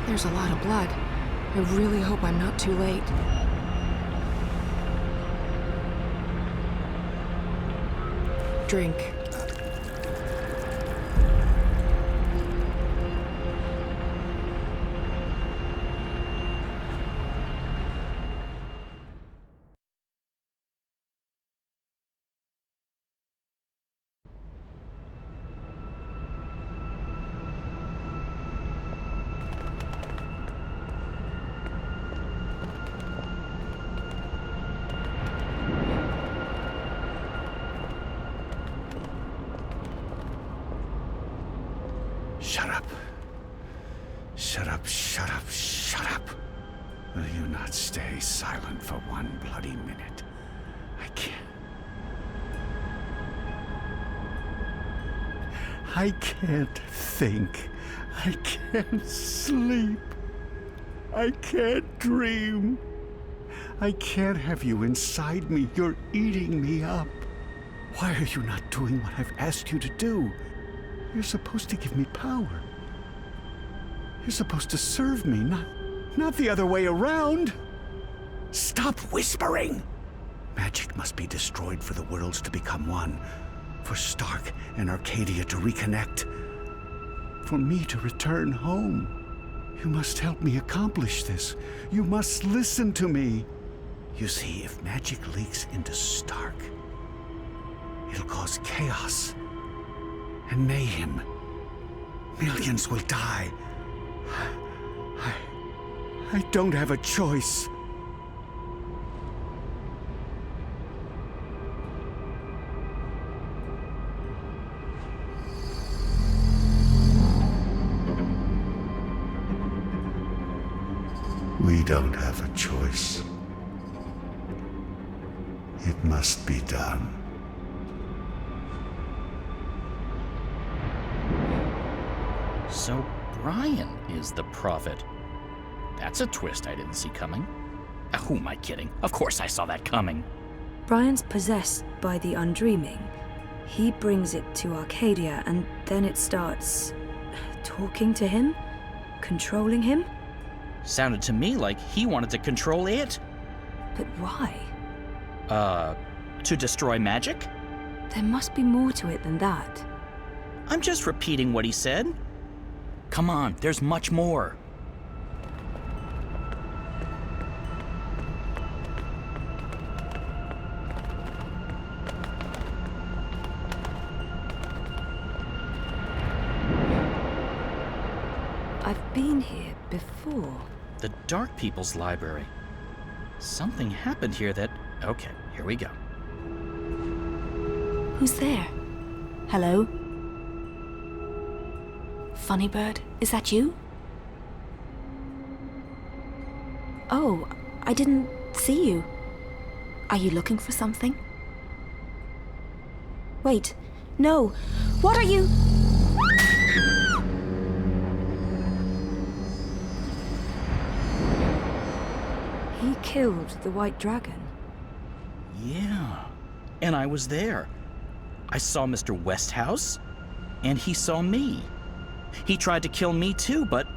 There's a lot of blood. I really hope I'm not too late. Drink. Shut up. Shut up, shut up, shut up. Will you not stay silent for one bloody minute? I can't think. I can't sleep. I can't dream. I can't have you inside me. You're eating me up. Why are you not doing what I've asked you to do? You're supposed to give me power. You're supposed to serve me, not the other way around. Stop whispering! Magic must be destroyed for the worlds to become one, for Stark and Arcadia to reconnect, for me to return home. You must help me accomplish this. You must listen to me. You see, if magic leaks into Stark, it'll cause chaos and mayhem. Millions will die. I don't have a choice. We don't have a choice. It must be done. So Brian is the prophet. That's a twist I didn't see coming. Who am I kidding? Of course I saw that coming. Brian's possessed by the undreaming. He brings it to Arcadia, and then it starts talking to him? Controlling him? Sounded to me like he wanted to control it. But why? To destroy magic? There must be more to it than that. I'm just repeating what he said. Come on, there's much more. I've been here before. The Dark People's Library. Something happened here that... Okay, here we go. Who's there? Hello? Funny Bird, is that you? Oh, I didn't see you. Are you looking for something? Wait, no. What are you? He killed the White Dragon. Yeah, and I was there. I saw Mr. Westhouse, and he saw me. He tried to kill me too, but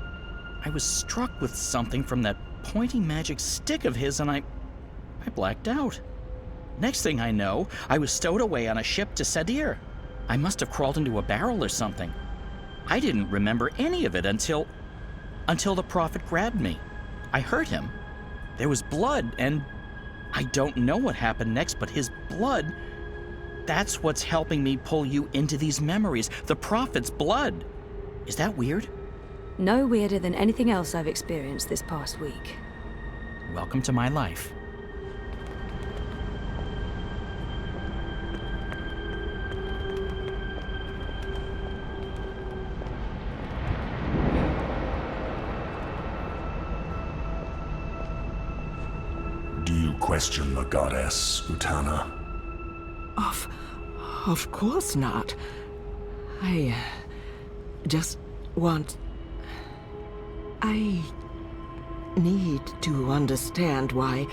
I was struck with something from that pointy magic stick of his, and I blacked out. Next thing I know, I was stowed away on a ship to Sadir. I must have crawled into a barrel or something. I didn't remember any of it until the prophet grabbed me. I hurt him. There was blood, and I don't know what happened next, but his blood, that's what's helping me pull you into these memories. The prophet's blood. Is that weird? No weirder than anything else I've experienced this past week. Welcome to my life. Do you question the goddess, Utana? Of course not. I just want... I need to understand why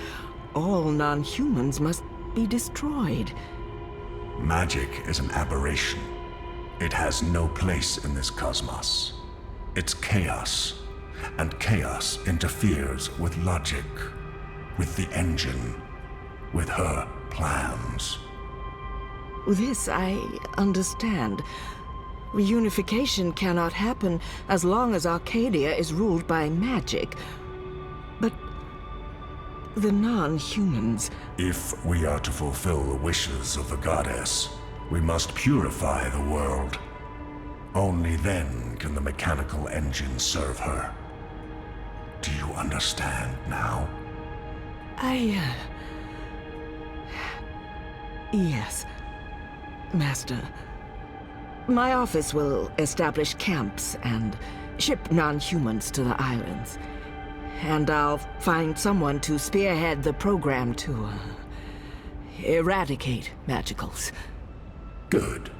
all non-humans must be destroyed. Magic is an aberration. It has no place in this cosmos. It's chaos, and chaos interferes with logic, with the engine, with her plans. This I understand. Reunification cannot happen as long as Arcadia is ruled by magic. But the non-humans... If we are to fulfill the wishes of the goddess, we must purify the world. Only then can the mechanical engine serve her. Do you understand now? Yes, Master. My office will establish camps and ship non-humans to the islands. And I'll find someone to spearhead the program to eradicate magicals. Good.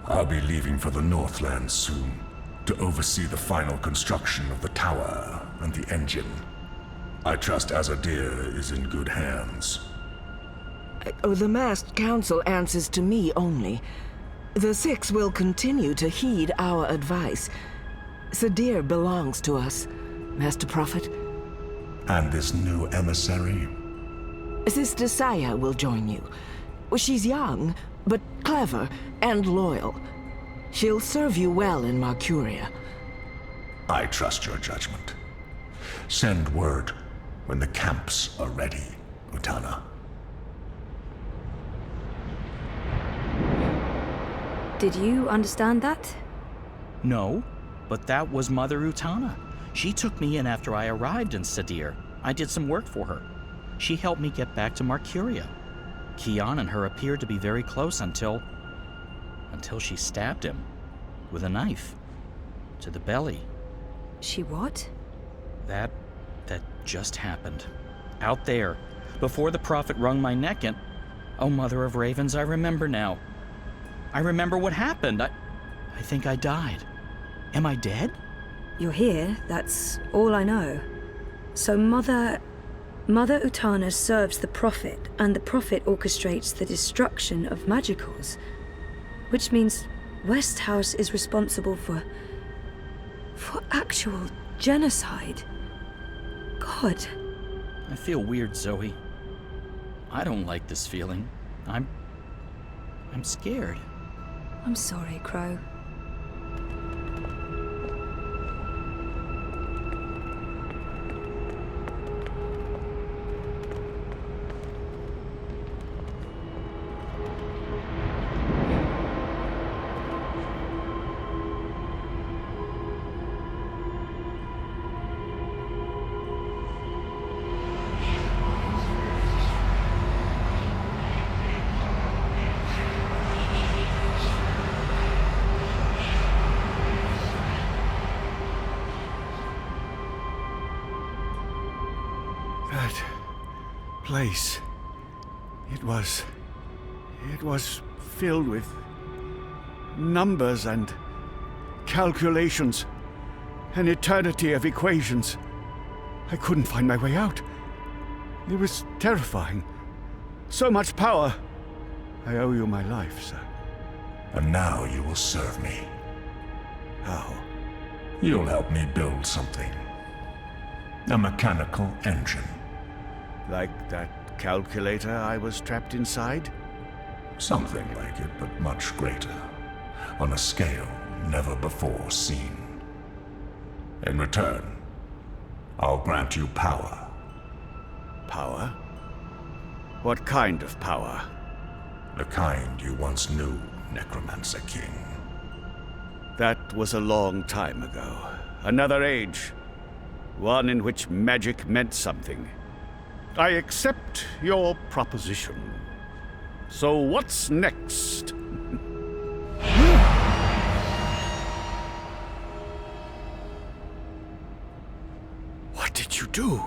I'll be leaving for the Northlands soon to oversee the final construction of the tower and the engine. I trust Azadir is in good hands. The masked council answers to me only. The Six will continue to heed our advice. Sadir belongs to us, Master Prophet. And this new emissary? Sister Saya will join you. She's young, but clever and loyal. She'll serve you well in Marcuria. I trust your judgment. Send word when the camps are ready, Utana. Did you understand that? No, but that was Mother Utana. She took me in after I arrived in Sadir. I did some work for her. She helped me get back to Marcuria. Kian and her appeared to be very close until she stabbed him with a knife to the belly. She what? That just happened. Out there, before the Prophet wrung my neck and... Oh, Mother of Ravens, I remember now. I remember what happened. I think I died. Am I dead? You're here, that's all I know. So Mother Utana serves the Prophet, and the Prophet orchestrates the destruction of magicals. Which means Westhouse is responsible for actual genocide. God. I feel weird, Zoe. I don't like this feeling. I'm scared. I'm sorry, Crow. That place, it was filled with numbers and calculations, an eternity of equations. I couldn't find my way out. It was terrifying. So much power. I owe you my life, sir. And now you will serve me. How? You'll help me build something. A mechanical engine. Like that calculator I was trapped inside? Something like it, but much greater. On a scale never before seen. In return, I'll grant you power. Power? What kind of power? The kind you once knew, Necromancer King. That was a long time ago. Another age. One in which magic meant something. I accept your proposition. So what's next? What did you do?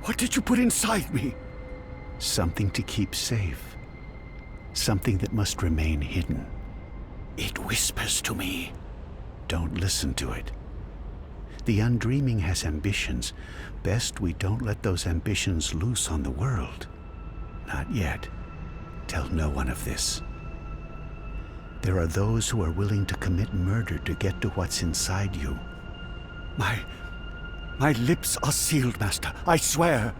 What did you put inside me? Something to keep safe. Something that must remain hidden. It whispers to me. Don't listen to it. The Undreaming has ambitions. Best we don't let those ambitions loose on the world. Not yet. Tell no one of this. There are those who are willing to commit murder to get to what's inside you. My lips are sealed, Master. I swear.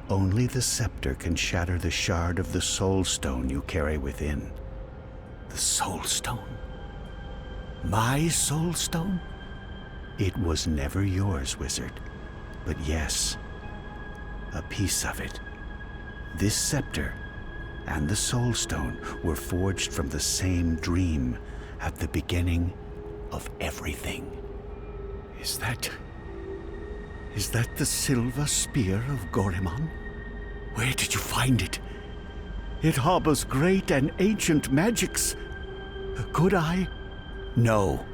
Only the scepter can shatter the shard of the Soul Stone you carry within. The Soul Stone? My Soul Stone? It was never yours, wizard. But yes, a piece of it. This scepter and the Soul Stone were forged from the same dream at the beginning of everything. Is that the silver spear of Gorimon? Where did you find it? It harbors great and ancient magics. Could I? No.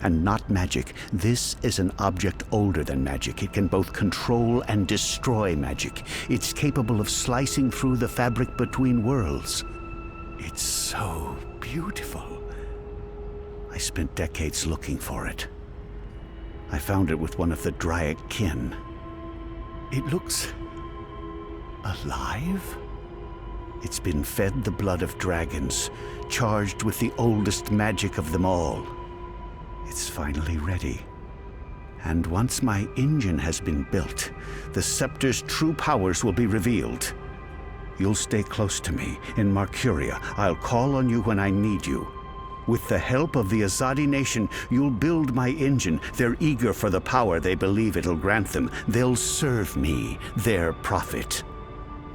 And not magic. This is an object older than magic. It can both control and destroy magic. It's capable of slicing through the fabric between worlds. It's so beautiful. I spent decades looking for it. I found it with one of the Dryad kin. It looks alive? It's been fed the blood of dragons, charged with the oldest magic of them all. It's finally ready. And once my engine has been built, the scepter's true powers will be revealed. You'll stay close to me in Marcuria. I'll call on you when I need you. With the help of the Azadi nation, you'll build my engine. They're eager for the power they believe it'll grant them. They'll serve me, their prophet.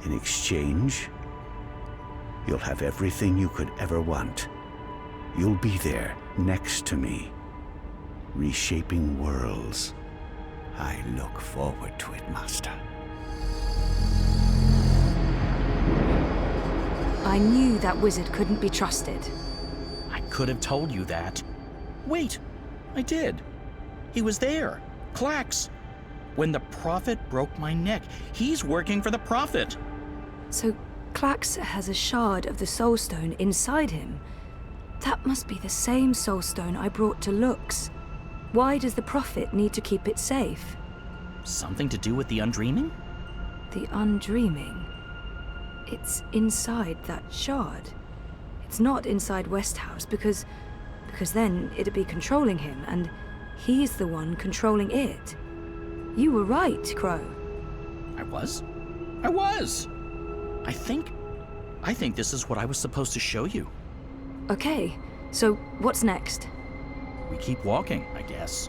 In exchange, you'll have everything you could ever want. You'll be there, next to me, reshaping worlds. I look forward to it, Master. I knew that wizard couldn't be trusted. I could have told you that. Wait, I did. He was there. Clax. When the Prophet broke my neck, he's working for the Prophet. So Clax has a shard of the Soul Stone inside him. That must be the same Soul Stone I brought to Lux. Why does the Prophet need to keep it safe? Something to do with the Undreaming? The Undreaming? It's inside that shard. It's not inside Westhouse because then it'd be controlling him, and he's the one controlling it. You were right, Crow. I was? I think this is what I was supposed to show you. Okay, so what's next? We keep walking, I guess.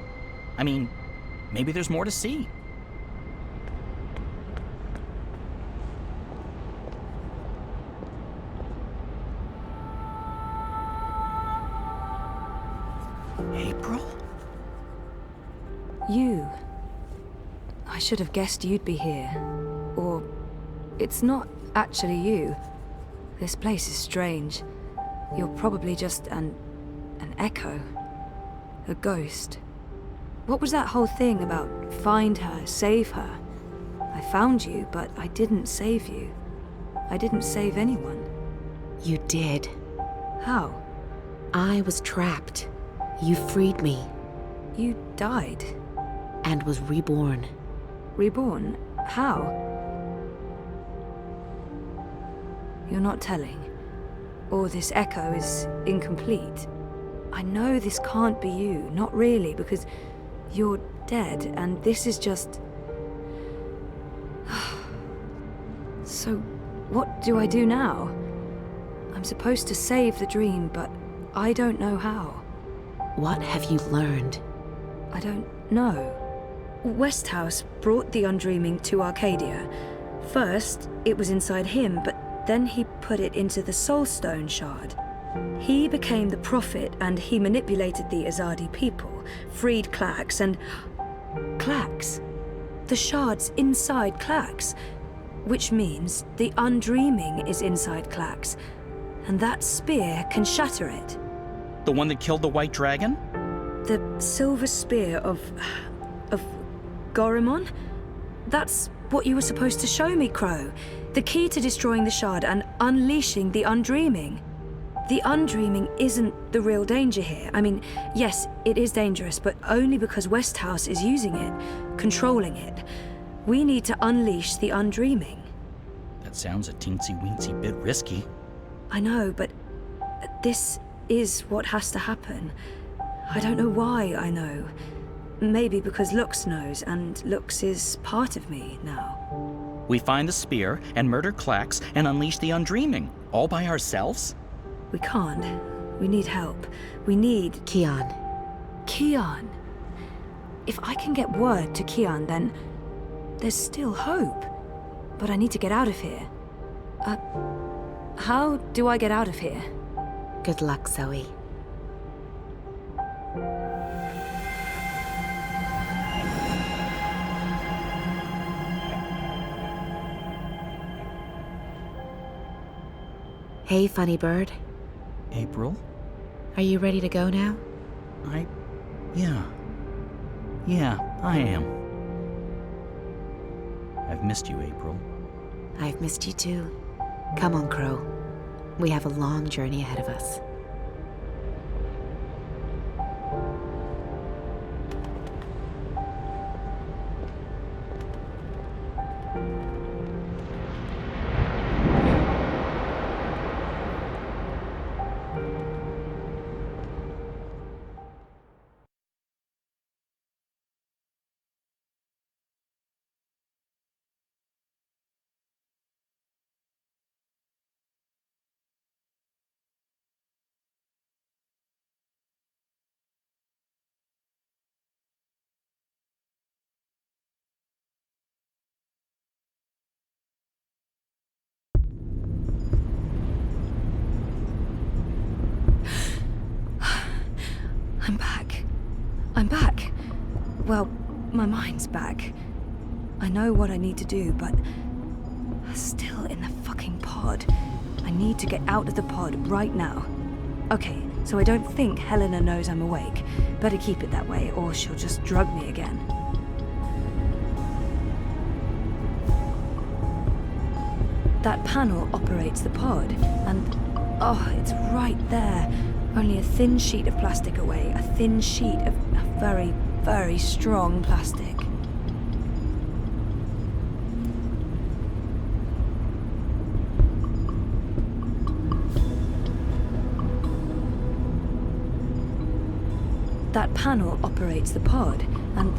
I mean, maybe there's more to see. April? You. I should have guessed you'd be here. Or it's not actually you. This place is strange. You're probably just an echo. A ghost. What was that whole thing about find her, save her? I found you, but I didn't save you. I didn't save anyone. You did. How? I was trapped. You freed me. You died. And was reborn. Reborn? How? You're not telling. Or this echo is incomplete. I know this can't be you, not really, because you're dead, and this is just... So, what do I do now? I'm supposed to save the dream, but I don't know how. What have you learned? I don't know. Westhouse brought the Undreaming to Arcadia. First, it was inside him, but then he put it into the Soul Stone shard. He became the Prophet, and he manipulated the Azadi people, freed Clax, and... Clax? The shard's inside Clax, which means the Undreaming is inside Clax, and that spear can shatter it. The one that killed the White Dragon? The silver spear of Gorimon? That's what you were supposed to show me, Crow. The key to destroying the shard and unleashing the Undreaming. The Undreaming isn't the real danger here. I mean, yes, it is dangerous, but only because Westhouse is using it, controlling it. We need to unleash the Undreaming. That sounds a teensy-weensy bit risky. I know, but this is what has to happen. I don't know why I know. maybe because Lux knows, and Lux is part of me now. We find the spear and murder Klax and unleash the Undreaming, all by ourselves? We can't. We need help. We need... Kian. Kian. If I can get word to Kian, then there's still hope. But I need to get out of here. How do I get out of here? Good luck, Zoe. Hey, funny bird. April? Are you ready to go now? Yeah, I am. I've missed you, April. I've missed you too. Come on, Crow. We have a long journey ahead of us. I'm back. Well, my mind's back. I know what I need to do, but I'm still in the fucking pod. I need to get out of the pod right now. Okay, so I don't think Helena knows I'm awake. Better keep it that way, or she'll just drug me again. That panel operates the pod, and oh, it's right there. Only a thin sheet of plastic away, a thin sheet of very, very strong plastic. That panel operates the pod, and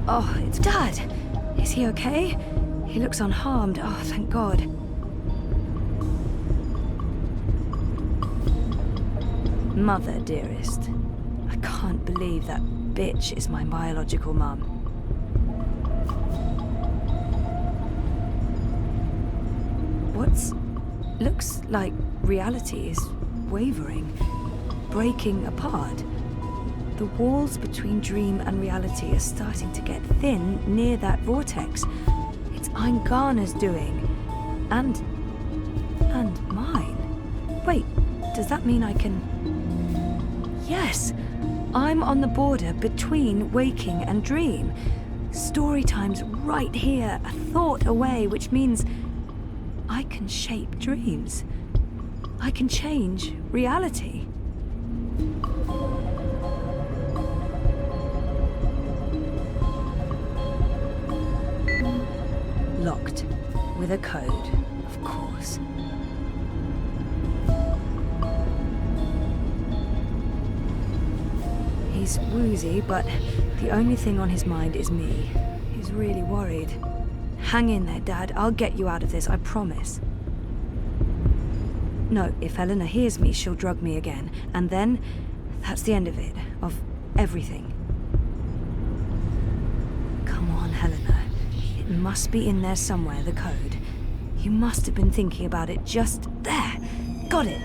oh, it's Dad! Is he okay? He looks unharmed, oh, thank God. Mother, dearest. I can't believe that bitch is my biological mum. Looks like reality is wavering, breaking apart. The walls between dream and reality are starting to get thin near that vortex. It's Eingana's doing. And mine. Wait, does that mean I can... Yes! I'm on the border between waking and dream. Story time's right here, a thought away, which means I can shape dreams. I can change reality. Locked. With a code, of course. He's woozy, but the only thing on his mind is me. He's really worried. Hang in there, Dad. I'll get you out of this, I promise. No, if Helena hears me, she'll drug me again. And then, that's the end of it. Of everything. Come on, Helena. It must be in there somewhere, the code. You must have been thinking about it just there. Got it.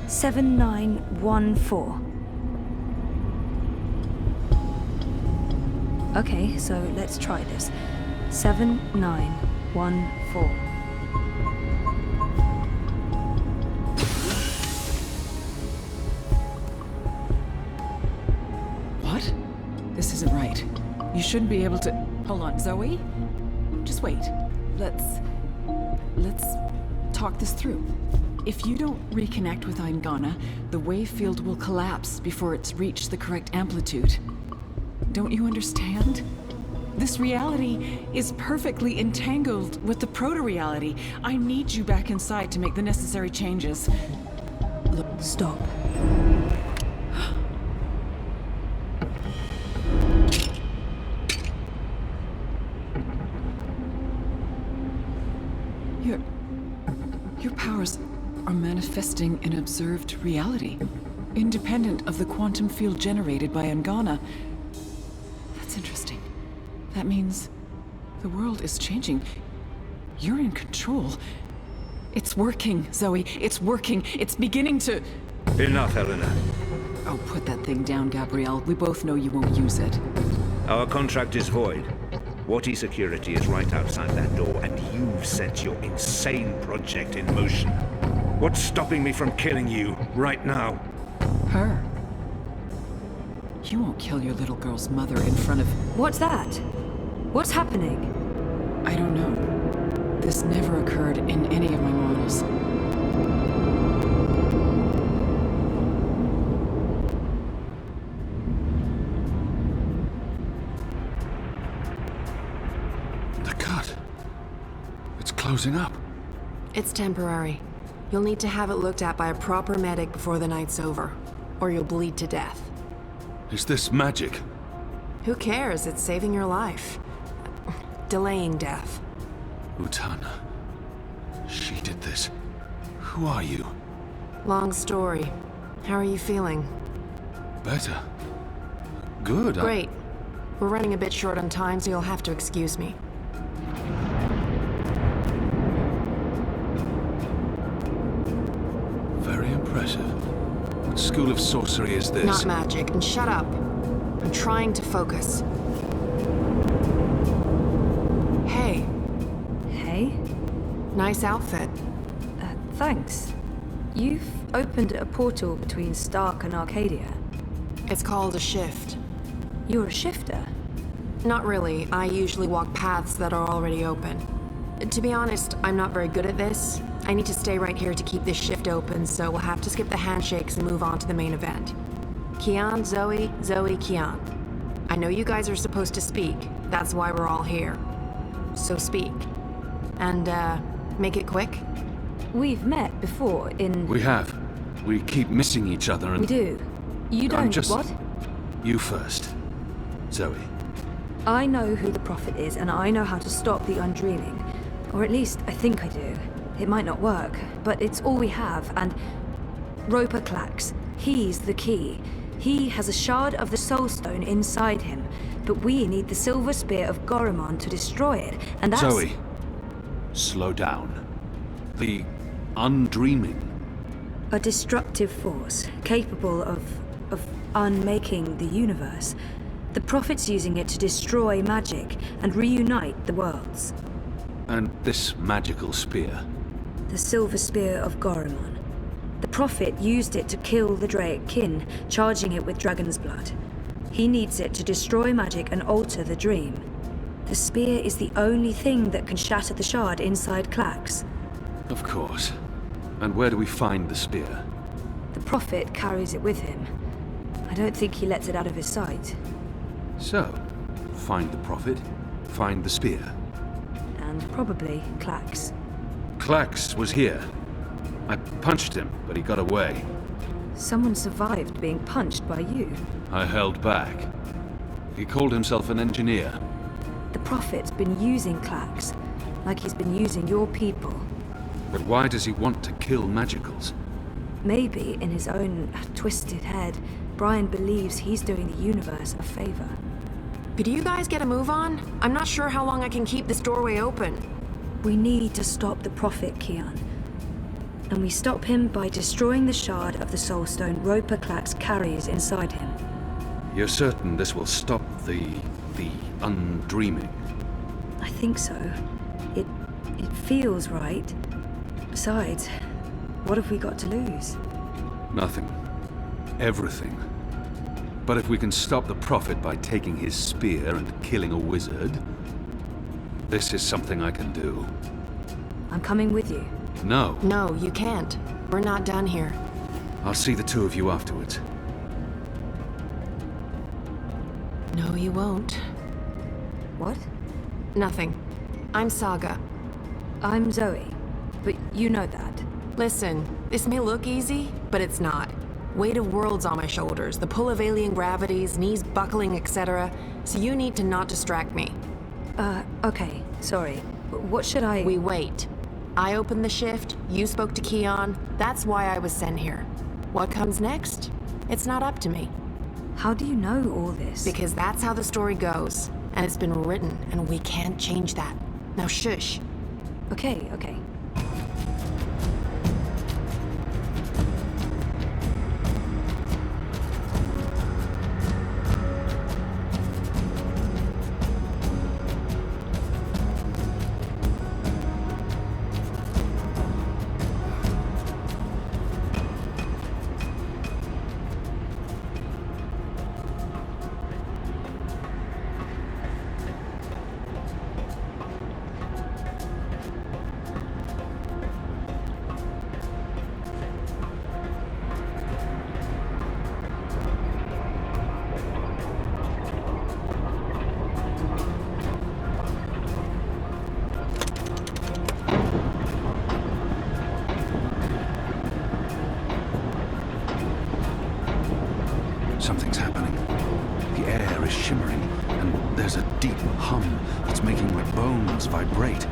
7914. Okay, so let's try this. 7914. What? This isn't right. You shouldn't be able to... Hold on, Zoe? Just wait. Let's talk this through. If you don't reconnect with Eingana, the wave field will collapse before it's reached the correct amplitude. Don't you understand? This reality is perfectly entangled with the proto-reality. I need you back inside to make the necessary changes. Look, stop. manifesting an observed reality, independent of the quantum field generated by Angana. That's interesting. That means the world is changing. You're in control. It's working, Zoe. It's working. It's beginning to... Enough, Helena. Oh, put that thing down, Gabrielle. We both know you won't use it. Our contract is void. Wati security is right outside that door, and you've set your insane project in motion. What's stopping me from killing you right now? Her? You won't kill your little girl's mother in front of... What's that? What's happening? I don't know. This never occurred in any of my models. The cut. It's closing up. It's temporary. You'll need to have it looked at by a proper medic before the night's over, or you'll bleed to death. Is this magic? Who cares? It's saving your life. Delaying death. Utana. She did this. Who are you? Long story. How are you feeling? Better. Good. Great. We're running a bit short on time, so you'll have to excuse me. Very impressive. What school of sorcery is this? Not magic. And shut up. I'm trying to focus. Hey. Hey? Nice outfit. Thanks. You've opened a portal between Stark and Arcadia. It's called a shift. You're a shifter? Not really. I usually walk paths that are already open. To be honest, I'm not very good at this. I need to stay right here to keep this shift open, so we'll have to skip the handshakes and move on to the main event. Kian, Zoe, Zoe, Kian. I know you guys are supposed to speak. That's why we're all here. So speak. And, make it quick? We've met before in... We have. We keep missing each other and... We do. You don't... just... What? You first. Zoe. I know who the Prophet is, and I know how to stop the Undreaming. Or at least, I think I do. It might not work, but it's all we have, and... Roper Clax. He's the key. He has a shard of the Soul Stone inside him, but we need the Silver Spear of Goromon to destroy it, and that's... Zoe. Slow down. The Undreaming. A destructive force, capable of unmaking the universe. The Prophet's using it to destroy magic and reunite the worlds. And this magical spear. The Silver Spear of Goromon. The Prophet used it to kill the Draic kin, charging it with dragon's blood. He needs it to destroy magic and alter the dream. The spear is the only thing that can shatter the shard inside Clax. Of course. And where do we find the spear? The Prophet carries it with him. I don't think he lets it out of his sight. So, find the Prophet, find the spear. And probably Clax. Clax was here. I punched him, but he got away. Someone survived being punched by you. I held back. He called himself an engineer. The Prophet's been using Clax, like he's been using your people. But why does he want to kill magicals? Maybe, in his own twisted head, Brian believes he's doing the universe a favor. Could you guys get a move on? I'm not sure how long I can keep this doorway open. We need to stop the Prophet, Kian. And we stop him by destroying the shard of the Soul Stone Roper Clax carries inside him. You're certain this will stop the Undreaming? I think so. It feels right. Besides, what have we got to lose? Nothing. Everything. But if we can stop the Prophet by taking his spear and killing a wizard, this is something I can do. I'm coming with you. No. No, you can't. We're not done here. I'll see the two of you afterwards. No, you won't. What? Nothing. I'm Saga. I'm Zoe. But you know that. Listen, this may look easy, but it's not. Weight of worlds on my shoulders, the pull of alien gravities, knees buckling, etc. So you need to not distract me. Okay. Sorry. What should I... We wait. I opened the shift, you spoke to Kian, that's why I was sent here. What comes next? It's not up to me. How do you know all this? Because that's how the story goes, and it's been written, and we can't change that. Now shush. Okay. Something's happening. The air is shimmering, and there's a deep hum that's making my bones vibrate.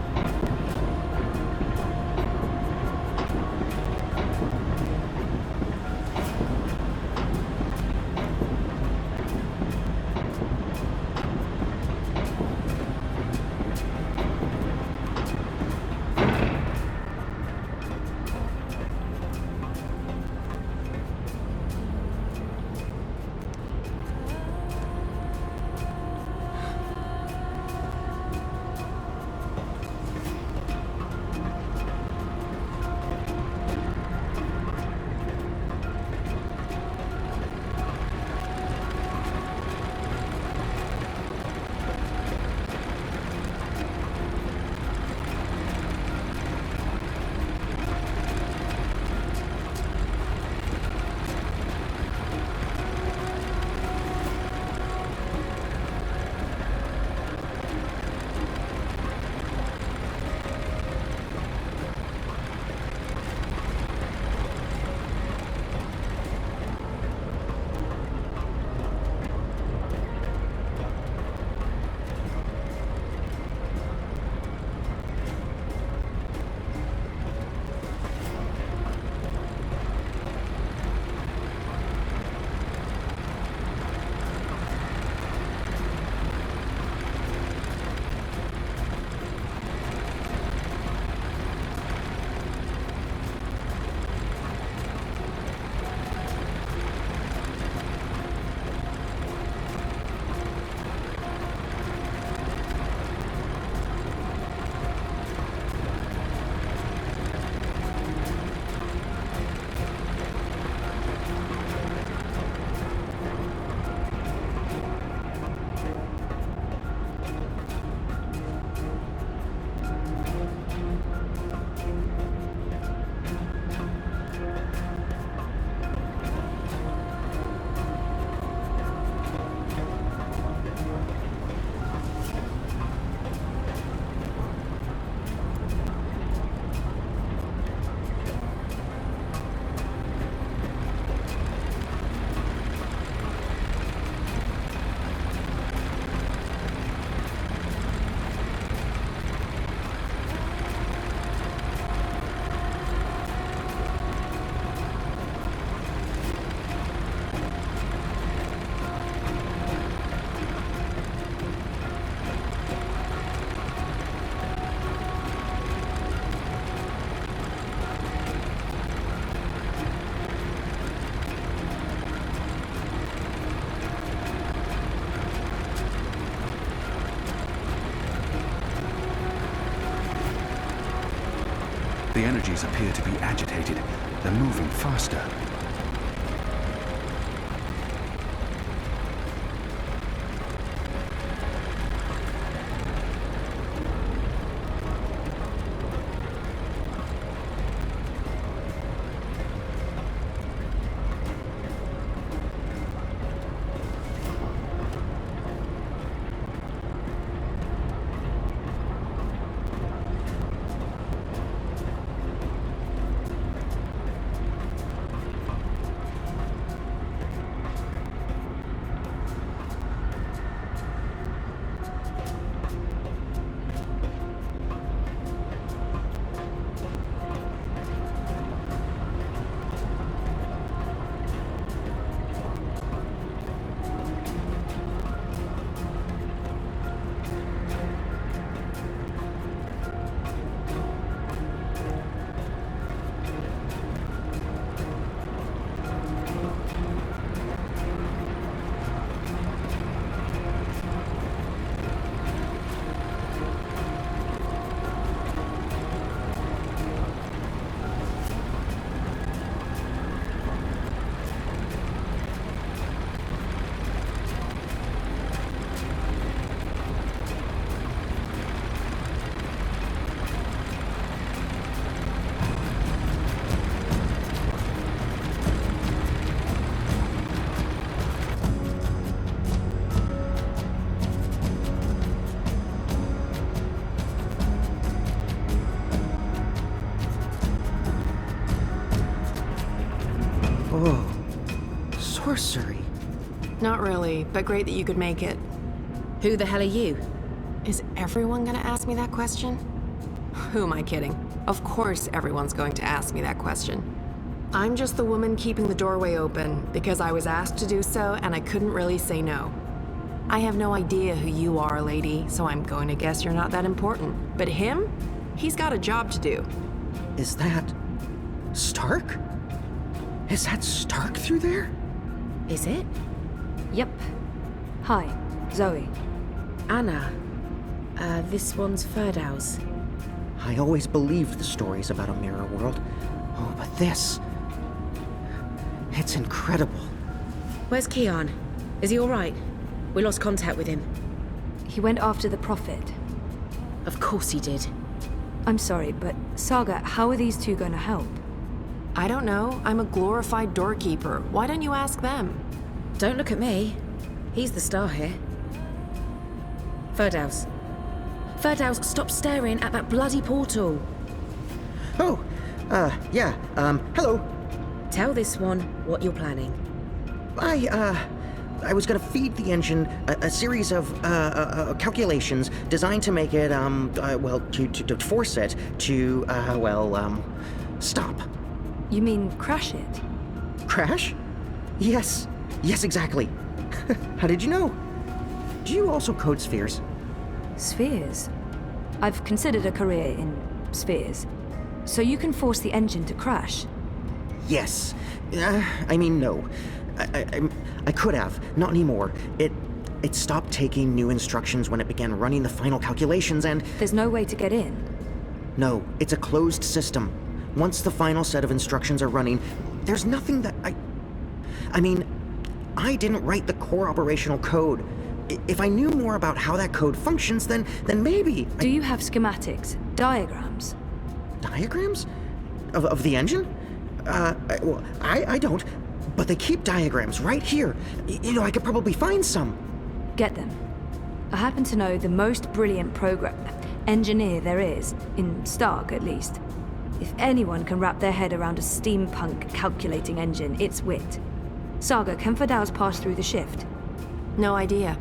The energies appear to be agitated. They're moving faster. Oh, sorcery. Not really, but great that you could make it. Who the hell are you? Is everyone gonna ask me that question? Who am I kidding? Of course everyone's going to ask me that question. I'm just the woman keeping the doorway open because I was asked to do so and I couldn't really say no. I have no idea who you are, lady, so I'm going to guess you're not that important. But him? He's got a job to do. Is that Stark? Is that Stark through there? Is it? Yep. Hi, Zoe. Anna. This one's Ferdow's. I always believed the stories about a mirror world. Oh, but this... it's incredible. Where's Kian? Is he alright? We lost contact with him. He went after the Prophet. Of course he did. I'm sorry, but Saga, how are these two going to help? I don't know. I'm a glorified doorkeeper. Why don't you ask them? Don't look at me. He's the star here. Ferdow's. Ferdow's, stop staring at that bloody portal. Oh, yeah, hello. Tell this one what you're planning. I was gonna feed the engine a series of, calculations designed to make it, well, to force it to, stop. You mean crash it? Crash? Yes, exactly. How did you know? Do you also code spheres? Spheres? I've considered a career in spheres. So you can force the engine to crash? Yes. I mean, no. I could have. Not anymore. It stopped taking new instructions when it began running the final calculations and... There's no way to get in? No, it's a closed system. Once the final set of instructions are running, there's nothing that I mean, I didn't write the core operational code. If I knew more about how that code functions, then maybe... Do you have schematics? Diagrams? Diagrams? Of the engine? Well, I don't. But they keep diagrams right here. You know, I could probably find some. Get them. I happen to know the most brilliant engineer there is, in Stark at least. If anyone can wrap their head around a steampunk calculating engine, it's Wit. Saga, can Ferdow's pass through the shift? No idea.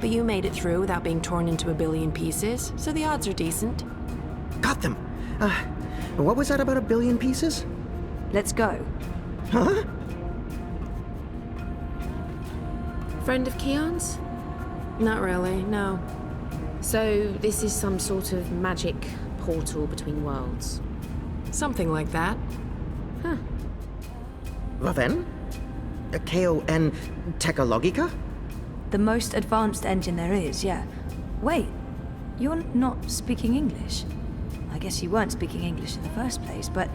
But you made it through without being torn into a billion pieces, so the odds are decent. Got them. What was that about a billion pieces? Let's go. Huh? Friend of Kian's? Not really, no. So this is some sort of magic portal between worlds? Something like that. Huh. Raven? K-O-N Tekalogica? The most advanced engine there is, yeah. Wait, you're not speaking English? I guess you weren't speaking English in the first place, but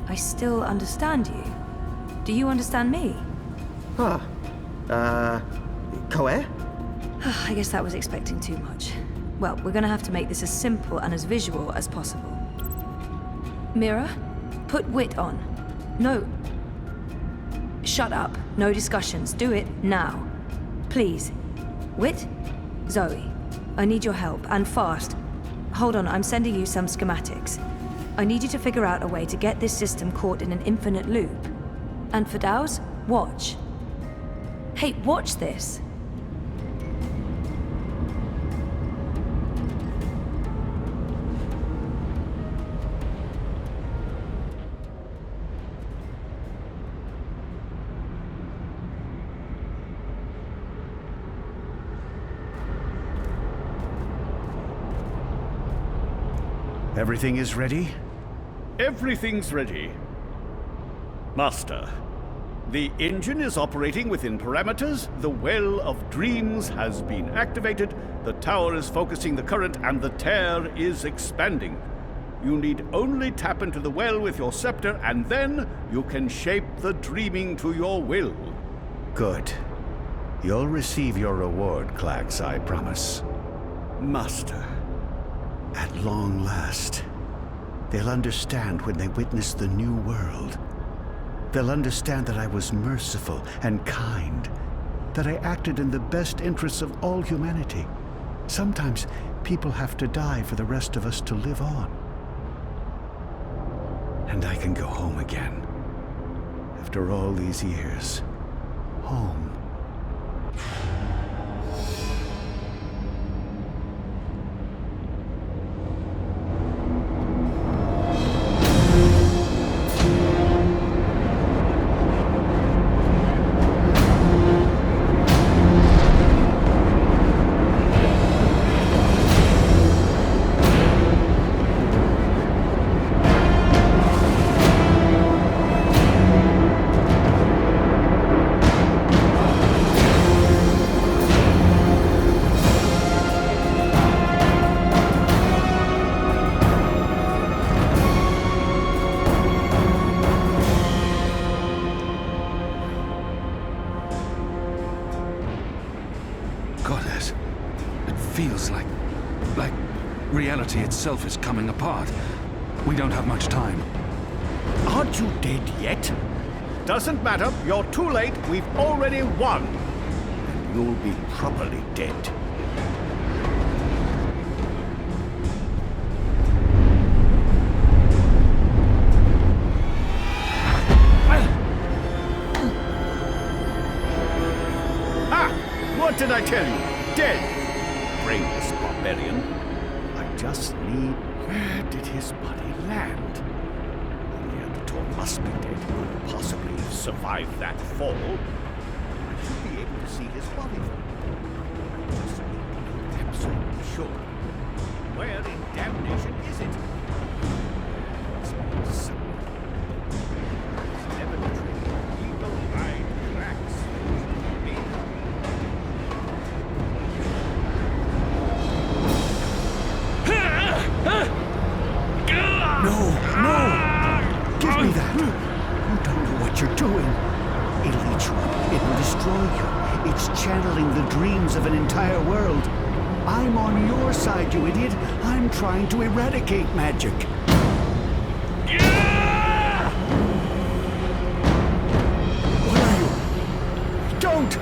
I still understand you. Do you understand me? Koe? I guess that was expecting too much. Well, we're gonna have to make this as simple and as visual as possible. Mira, put Wit on. No. Shut up. No discussions. Do it now. Please. Wit? Zoe, I need your help, and fast. Hold on, I'm sending you some schematics. I need you to figure out a way to get this system caught in an infinite loop. And for Ferdow's, watch. Hey, watch this. Everything is ready? Everything's ready. Master, the engine is operating within parameters, the Well of Dreams has been activated, the tower is focusing the current, and the tear is expanding. You need only tap into the well with your scepter, and then you can shape the dreaming to your will. Good. You'll receive your reward, Clax, I promise. Master. At long last, they'll understand when they witness the new world. They'll understand that I was merciful and kind, that I acted in the best interests of all humanity. Sometimes people have to die for the rest of us to live on. And I can go home again. After all these years, home. Goddess, it feels like reality itself is coming apart. We don't have much time. Aren't you dead yet? Doesn't matter. You're too late. We've already won. And you'll be properly dead. What did I tell you? Dead! Brainless barbarian. I just need... Where did his body land? The Neanderthal must be dead. He couldn't possibly have survived that fall. I should be able to see his body from here. I'm just absolutely sure. Where in damnation is it? It's somewhere. It's never betrayed. Evil-eyed cracks. No! Give me that! You don't know what you're doing. It'll eat you up. It will destroy you. It's channeling the dreams of an entire world. I'm on your side, you idiot. I'm trying to eradicate magic. What are you? Don't!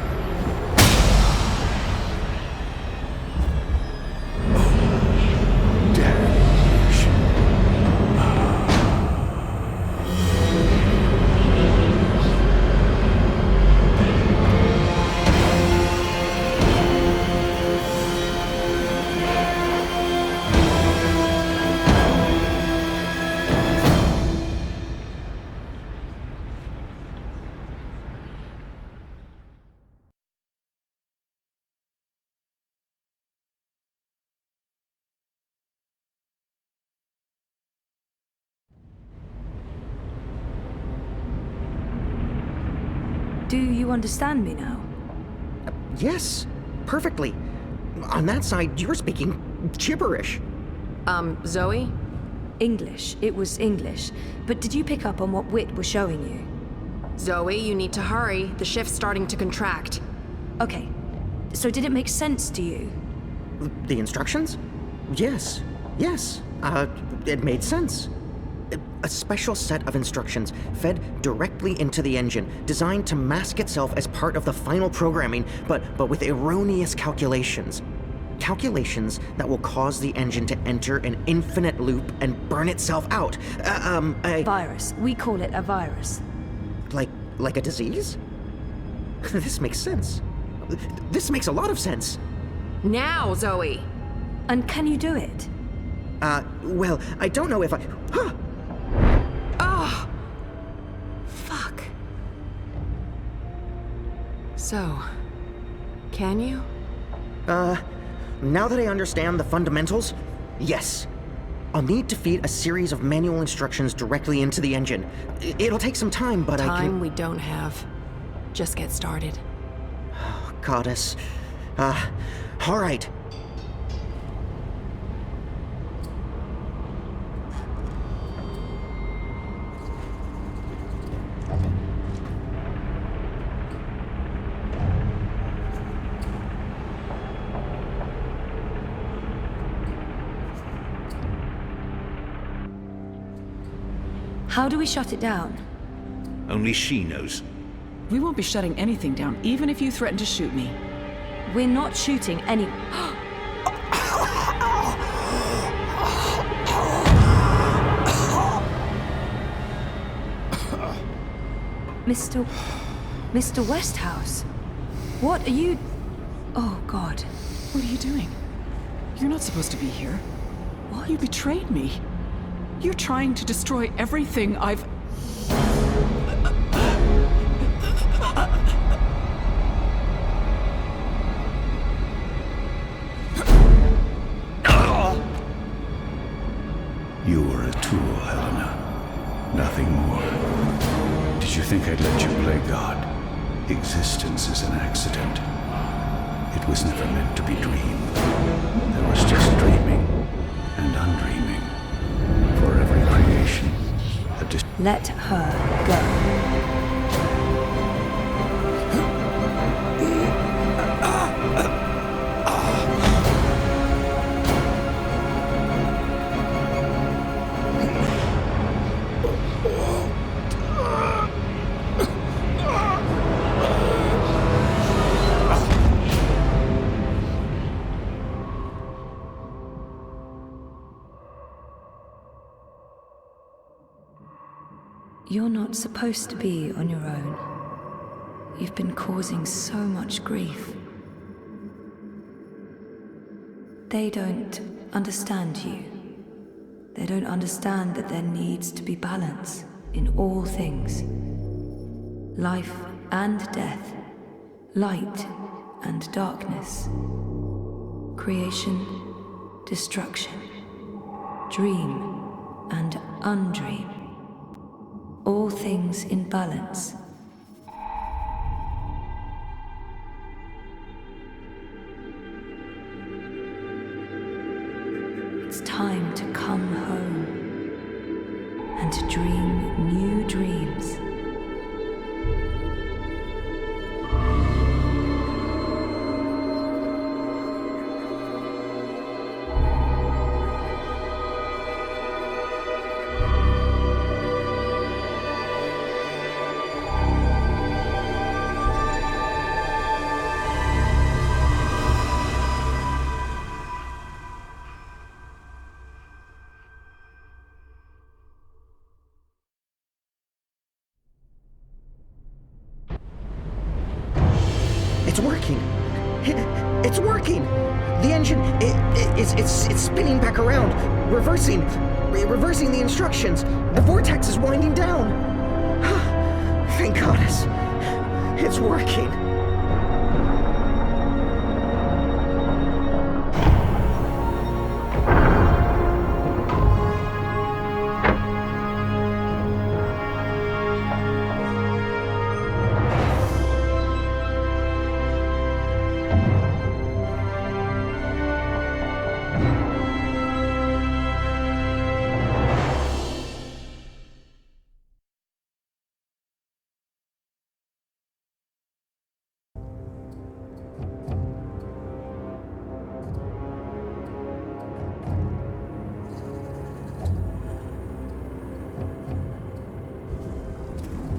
Do you understand me now? Yes, perfectly. On that side, you're speaking gibberish. Zoe? English. It was English. But did you pick up on what Wit was showing you? Zoe, you need to hurry. The shift's starting to contract. Okay. So did it make sense to you? The instructions? Yes. It made sense. A special set of instructions fed directly into the engine, designed to mask itself as part of the final programming, but with erroneous calculations. Calculations that will cause the engine to enter an infinite loop and burn itself out. A virus. We call it a virus. Like a disease? This makes sense. This makes a lot of sense. Now, Zoe! And can you do it? Well, I don't know if I... Oh! Fuck. So, can you? Now that I understand the fundamentals, yes. I'll need to feed a series of manual instructions directly into the engine. It'll take some time, but I can... Time we don't have. Just get started. Oh, Goddess. All right. How do we shut it down? Only she knows. We won't be shutting anything down, even if you threaten to shoot me. We're not shooting any... Mr. Westhouse? What are you... Oh, God. What are you doing? You're not supposed to be here. What? You betrayed me. You're trying to destroy everything I've... You were a tool, Helena. Nothing more. Did you think I'd let you play God? Existence is an accident. It was never meant to be dreamed. There was just dreaming and undreaming. For every creation, Let her go. You're not supposed to be on your own. You've been causing so much grief. They don't understand you. They don't understand that there needs to be balance in all things. Life and death, light and darkness, creation, destruction, dream and undream. All things in balance. It's time to come home and to dream new dreams. It's working! It's working! The engine, it's spinning back around, reversing the instructions. The vortex is winding down. Thank goddess. It's working.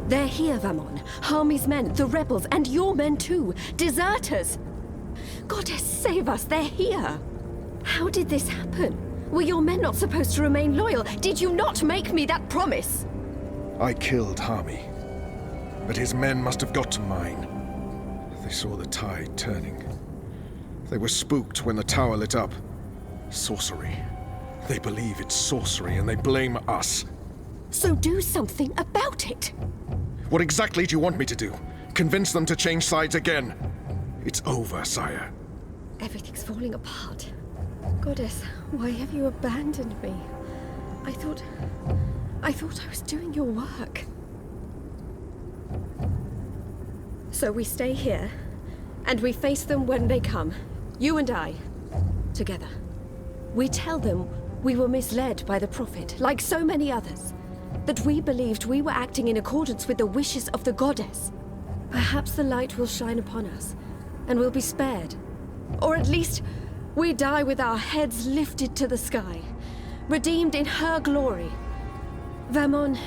They're here, Vamon. Harmy's men, the rebels, and your men too. Deserters! Goddess, save us, they're here! How did this happen? Were your men not supposed to remain loyal? Did you not make me that promise? I killed Harmy, but his men must have got to mine. They saw the tide turning. They were spooked when the tower lit up. Sorcery. They believe it's sorcery and they blame us. So do something about it! What exactly do you want me to do? Convince them to change sides again? It's over, sire. Everything's falling apart. Goddess, why have you abandoned me? I thought I was doing your work. So we stay here, and we face them when they come. You and I, together. We tell them we were misled by the Prophet, like so many others. That we believed we were acting in accordance with the wishes of the goddess. Perhaps the light will shine upon us, and we'll be spared. Or at least, we die with our heads lifted to the sky, redeemed in her glory. Vamon,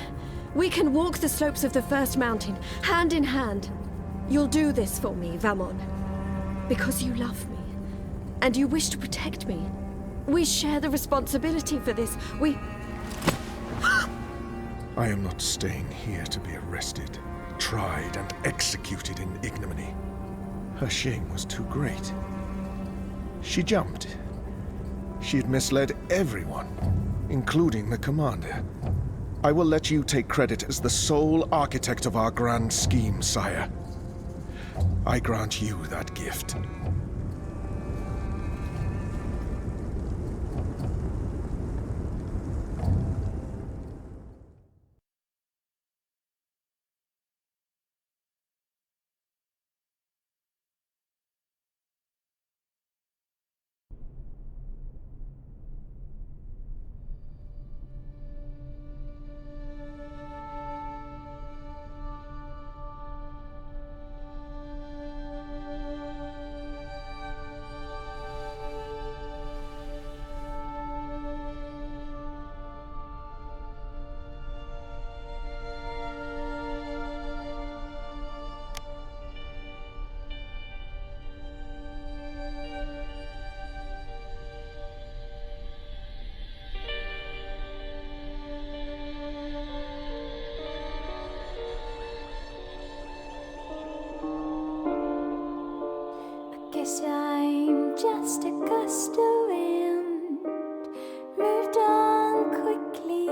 we can walk the slopes of the first mountain, hand in hand. You'll do this for me, Vamon. Because you love me, and you wish to protect me. We share the responsibility for this. I am not staying here to be arrested. tried and executed in ignominy. Her shame was too great. She jumped. She had misled everyone, including the commander. I will let you take credit as the sole architect of our grand scheme, sire. I grant you that gift. Guess I'm just a gust of wind, moved on quickly,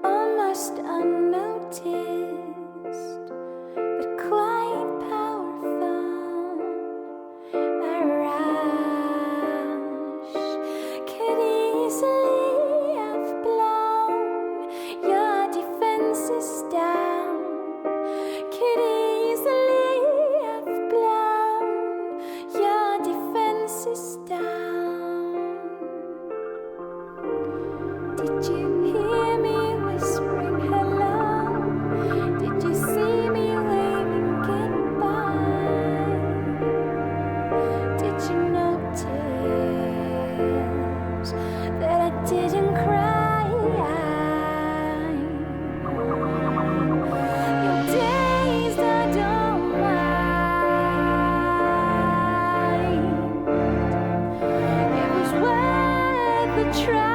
almost unnoticed, but quite powerful. A rush could easily have blown your defenses down, could easily down. Did you hear me whispering hello? Did you see me waving goodbye? Did you notice that I didn't cry? Your days I don't try.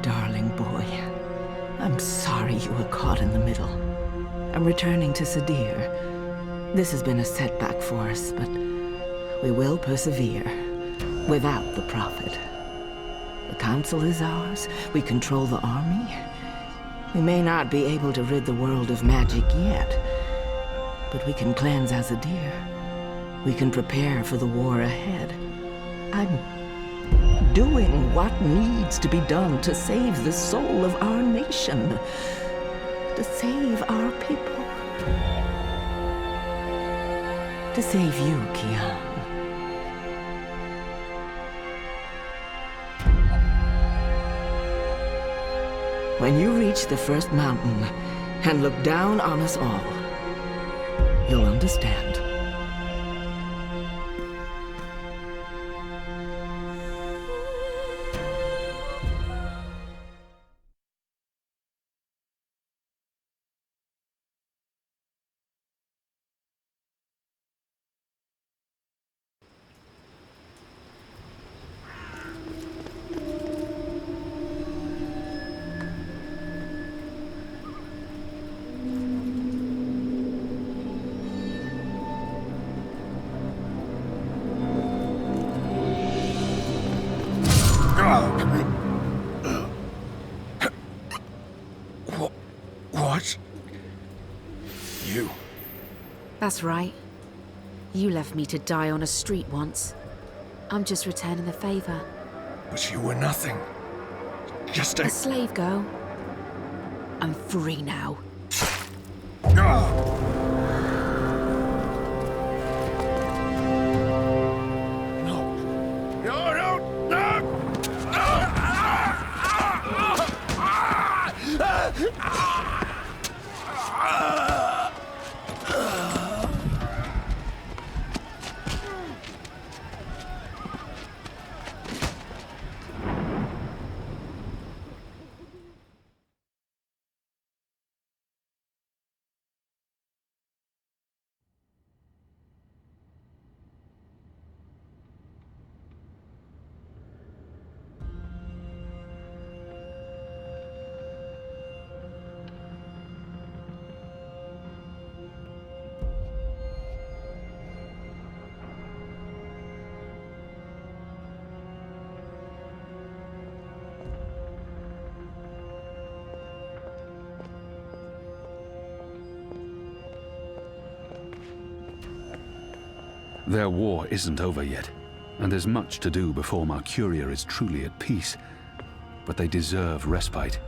Darling boy, I'm sorry you were caught in the middle. I'm returning to Sadir. This has been a setback for us, but we will persevere without the Prophet. The Council is ours. We control the army. We may not be able to rid the world of magic yet, but we can cleanse Azadir. We can prepare for the war ahead. I'm doing what needs to be done to save the soul of our nation, to save our people, to save you, Kian. When you reach the first mountain and look down on us all, you'll understand. That's right. You left me to die on a street once. I'm just returning the favor. But you were nothing. Just A slave girl. I'm free now. Their war isn't over yet, and there's much to do before Mercuria is truly at peace. But they deserve respite.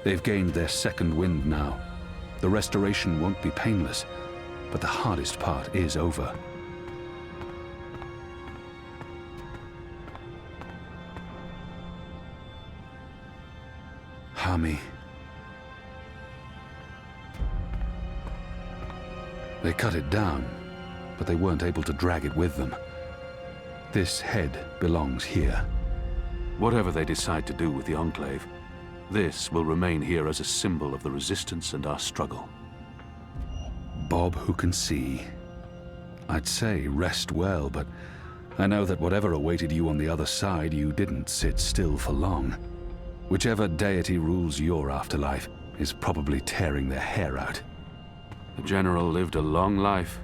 They've gained their second wind now. The restoration won't be painless, but the hardest part is over. Hami. They cut it down, but they weren't able to drag it with them. This head belongs here. Whatever they decide to do with the Enclave, this will remain here as a symbol of the resistance and our struggle. Bob who can see. I'd say rest well, but I know that whatever awaited you on the other side, you didn't sit still for long. Whichever deity rules your afterlife is probably tearing their hair out. The General lived a long life,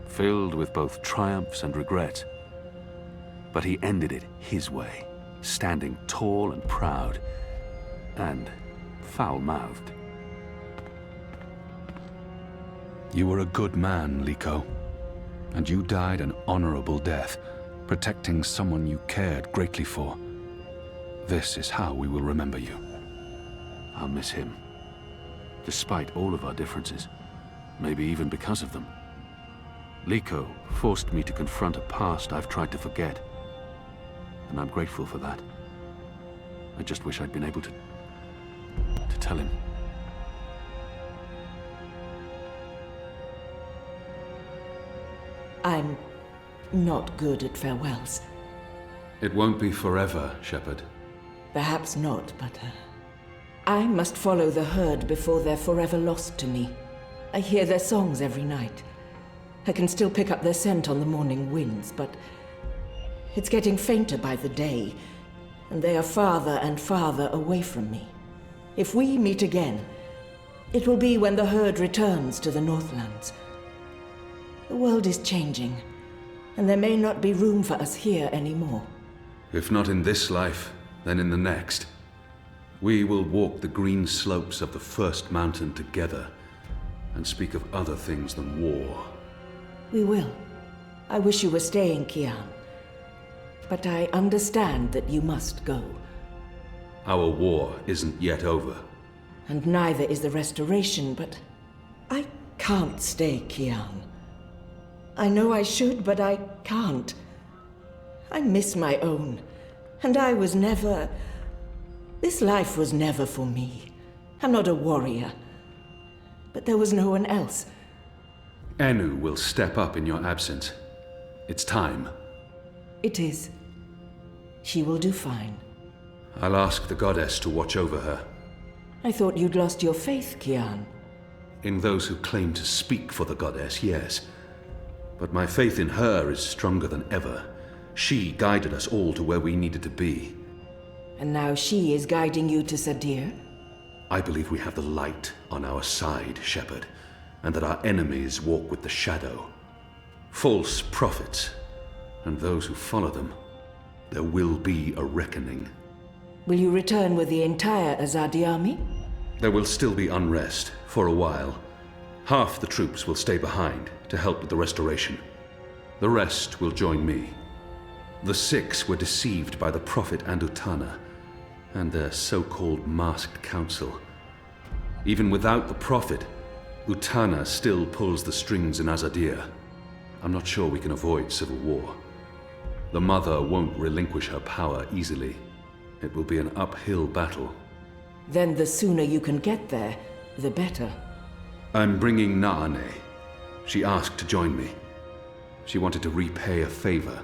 filled with both triumphs and regrets. But he ended it his way, standing tall and proud, and foul-mouthed. You were a good man, Liko, and you died an honorable death, protecting someone you cared greatly for. This is how we will remember you. I'll miss him, despite all of our differences, maybe even because of them. Liko forced me to confront a past I've tried to forget, and I'm grateful for that. I just wish I'd been able to tell him. I'm not good at farewells. It won't be forever, Shepard. Perhaps not, but I must follow the herd before they're forever lost to me. I hear their songs every night. I can still pick up their scent on the morning winds, but it's getting fainter by the day, and they are farther and farther away from me. If we meet again, it will be when the herd returns to the Northlands. The world is changing, and there may not be room for us here anymore. If not in this life, then in the next. We will walk the green slopes of the first mountain together, and speak of other things than war. We will. I wish you were staying, Kian. But I understand that you must go. Our war isn't yet over. And neither is the restoration, but I can't stay, Kian. I know I should, but I can't. I miss my own, and I was never... This life was never for me. I'm not a warrior. But there was no one else. Enu will step up in your absence. It's time. It is. She will do fine. I'll ask the goddess to watch over her. I thought you'd lost your faith, Kian. In those who claim to speak for the goddess, yes. But my faith in her is stronger than ever. She guided us all to where we needed to be. And now she is guiding you to Sadir? I believe we have the light on our side, Shepherd, and that our enemies walk with the shadow. False prophets, and those who follow them. There will be a reckoning. Will you return with the entire Azadi army? There will still be unrest, for a while. Half the troops will stay behind to help with the restoration. The rest will join me. The 6 were deceived by the Prophet and Utana, and their so-called masked council. Even without the Prophet, Utana still pulls the strings in Azadir. I'm not sure we can avoid civil war. The Mother won't relinquish her power easily. It will be an uphill battle. Then the sooner you can get there, the better. I'm bringing Naane. She asked to join me. She wanted to repay a favor.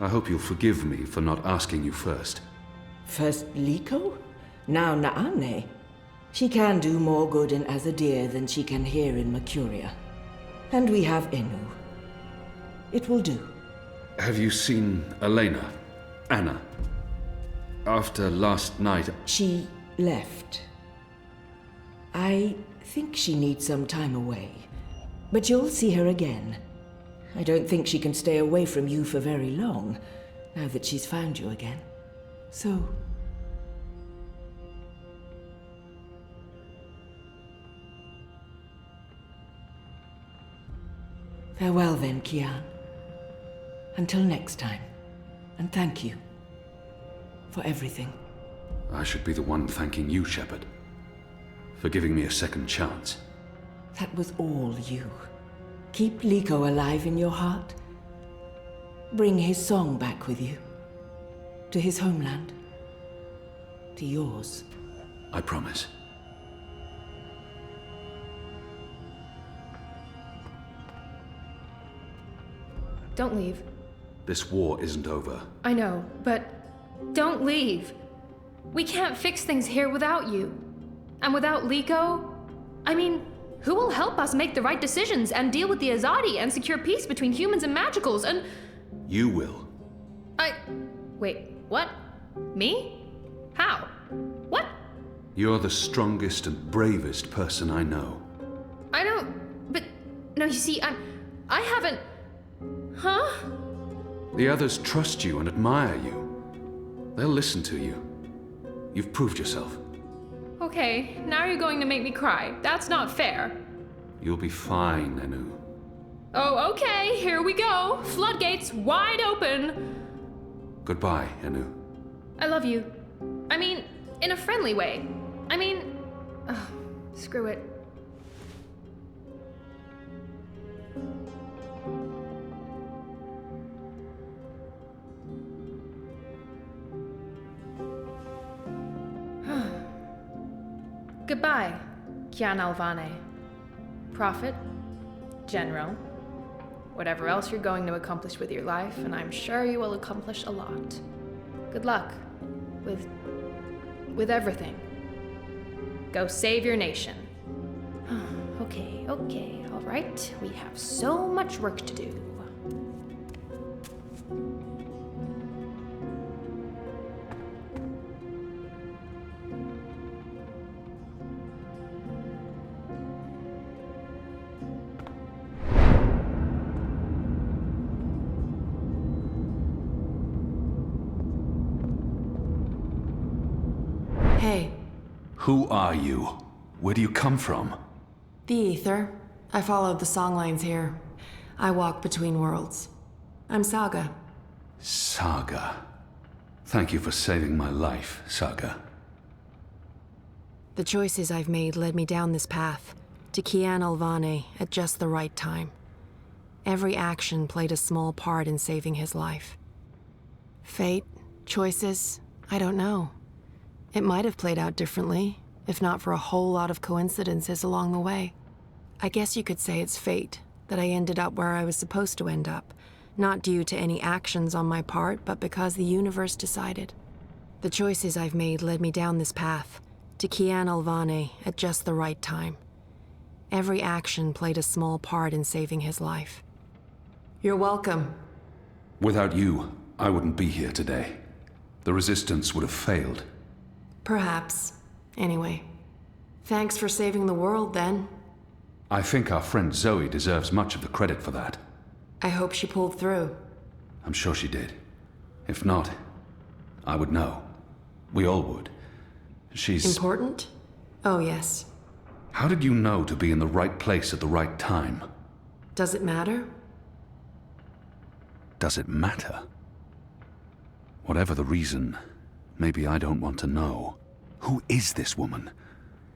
I hope you'll forgive me for not asking you first. First Liko, now Naane. She can do more good in Azadir than she can here in Mercuria. And we have Enu. It will do. Have you seen Elena? Anna? After last night... She left. I think she needs some time away. But you'll see her again. I don't think she can stay away from you for very long, now that she's found you again. So... farewell then, Kian. Until next time. And thank you. For everything. I should be the one thanking you, Shepherd. For giving me a second chance. That was all you. Keep Liko alive in your heart. Bring his song back with you. To his homeland. To yours. I promise. Don't leave. This war isn't over. I know, but don't leave. We can't fix things here without you. And without Liko, I mean, who will help us make the right decisions and deal with the Azadi and secure peace between humans and magicals and... You will. Wait, what? Me? How? What? You're the strongest and bravest person I know. I don't... But... No, you see, I haven't... Huh? The others trust you and admire you. They'll listen to you. You've proved yourself. Okay, now you're going to make me cry. That's not fair. You'll be fine, Enu. Oh, okay, here we go. Floodgates wide open. Goodbye, Enu. I love you. I mean, in a friendly way. I mean... screw it. Goodbye, Kian Alvane. Prophet, General, whatever else you're going to accomplish with your life, and I'm sure you will accomplish a lot. Good luck with everything. Go save your nation. Okay, all right. We have so much work to do. Hey. Who are you? Where do you come from? The Ether. I followed the songlines here. I walk between worlds. I'm Saga. Saga. Thank you for saving my life, Saga. The choices I've made led me down this path, to Kian Alvane at just the right time. Every action played a small part in saving his life. Fate, choices, I don't know. It might have played out differently, if not for a whole lot of coincidences along the way. I guess you could say it's fate, that I ended up where I was supposed to end up, not due to any actions on my part, but because the universe decided. The choices I've made led me down this path, to Kian Alvane at just the right time. Every action played a small part in saving his life. You're welcome. Without you, I wouldn't be here today. The Resistance would have failed. Perhaps. Anyway, thanks for saving the world, then. I think our friend Zoe deserves much of the credit for that. I hope she pulled through. I'm sure she did. If not, I would know. We all would. She's... Important? Oh, yes. How did you know to be in the right place at the right time? Does it matter? Does it matter? Whatever the reason, maybe I don't want to know. Who is this woman?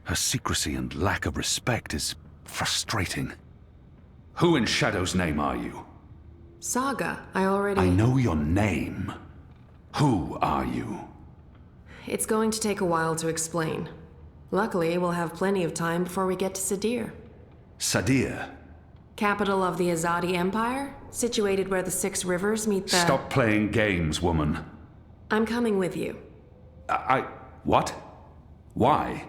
Her secrecy and lack of respect is frustrating. Who in Shadow's name are you? Saga, I know your name. Who are you? It's going to take a while to explain. Luckily, we'll have plenty of time before we get to Sadir. Sadir? Capital of the Azadi Empire, situated where the 6 rivers meet the... Stop playing games, woman. I'm coming with you. What? Why?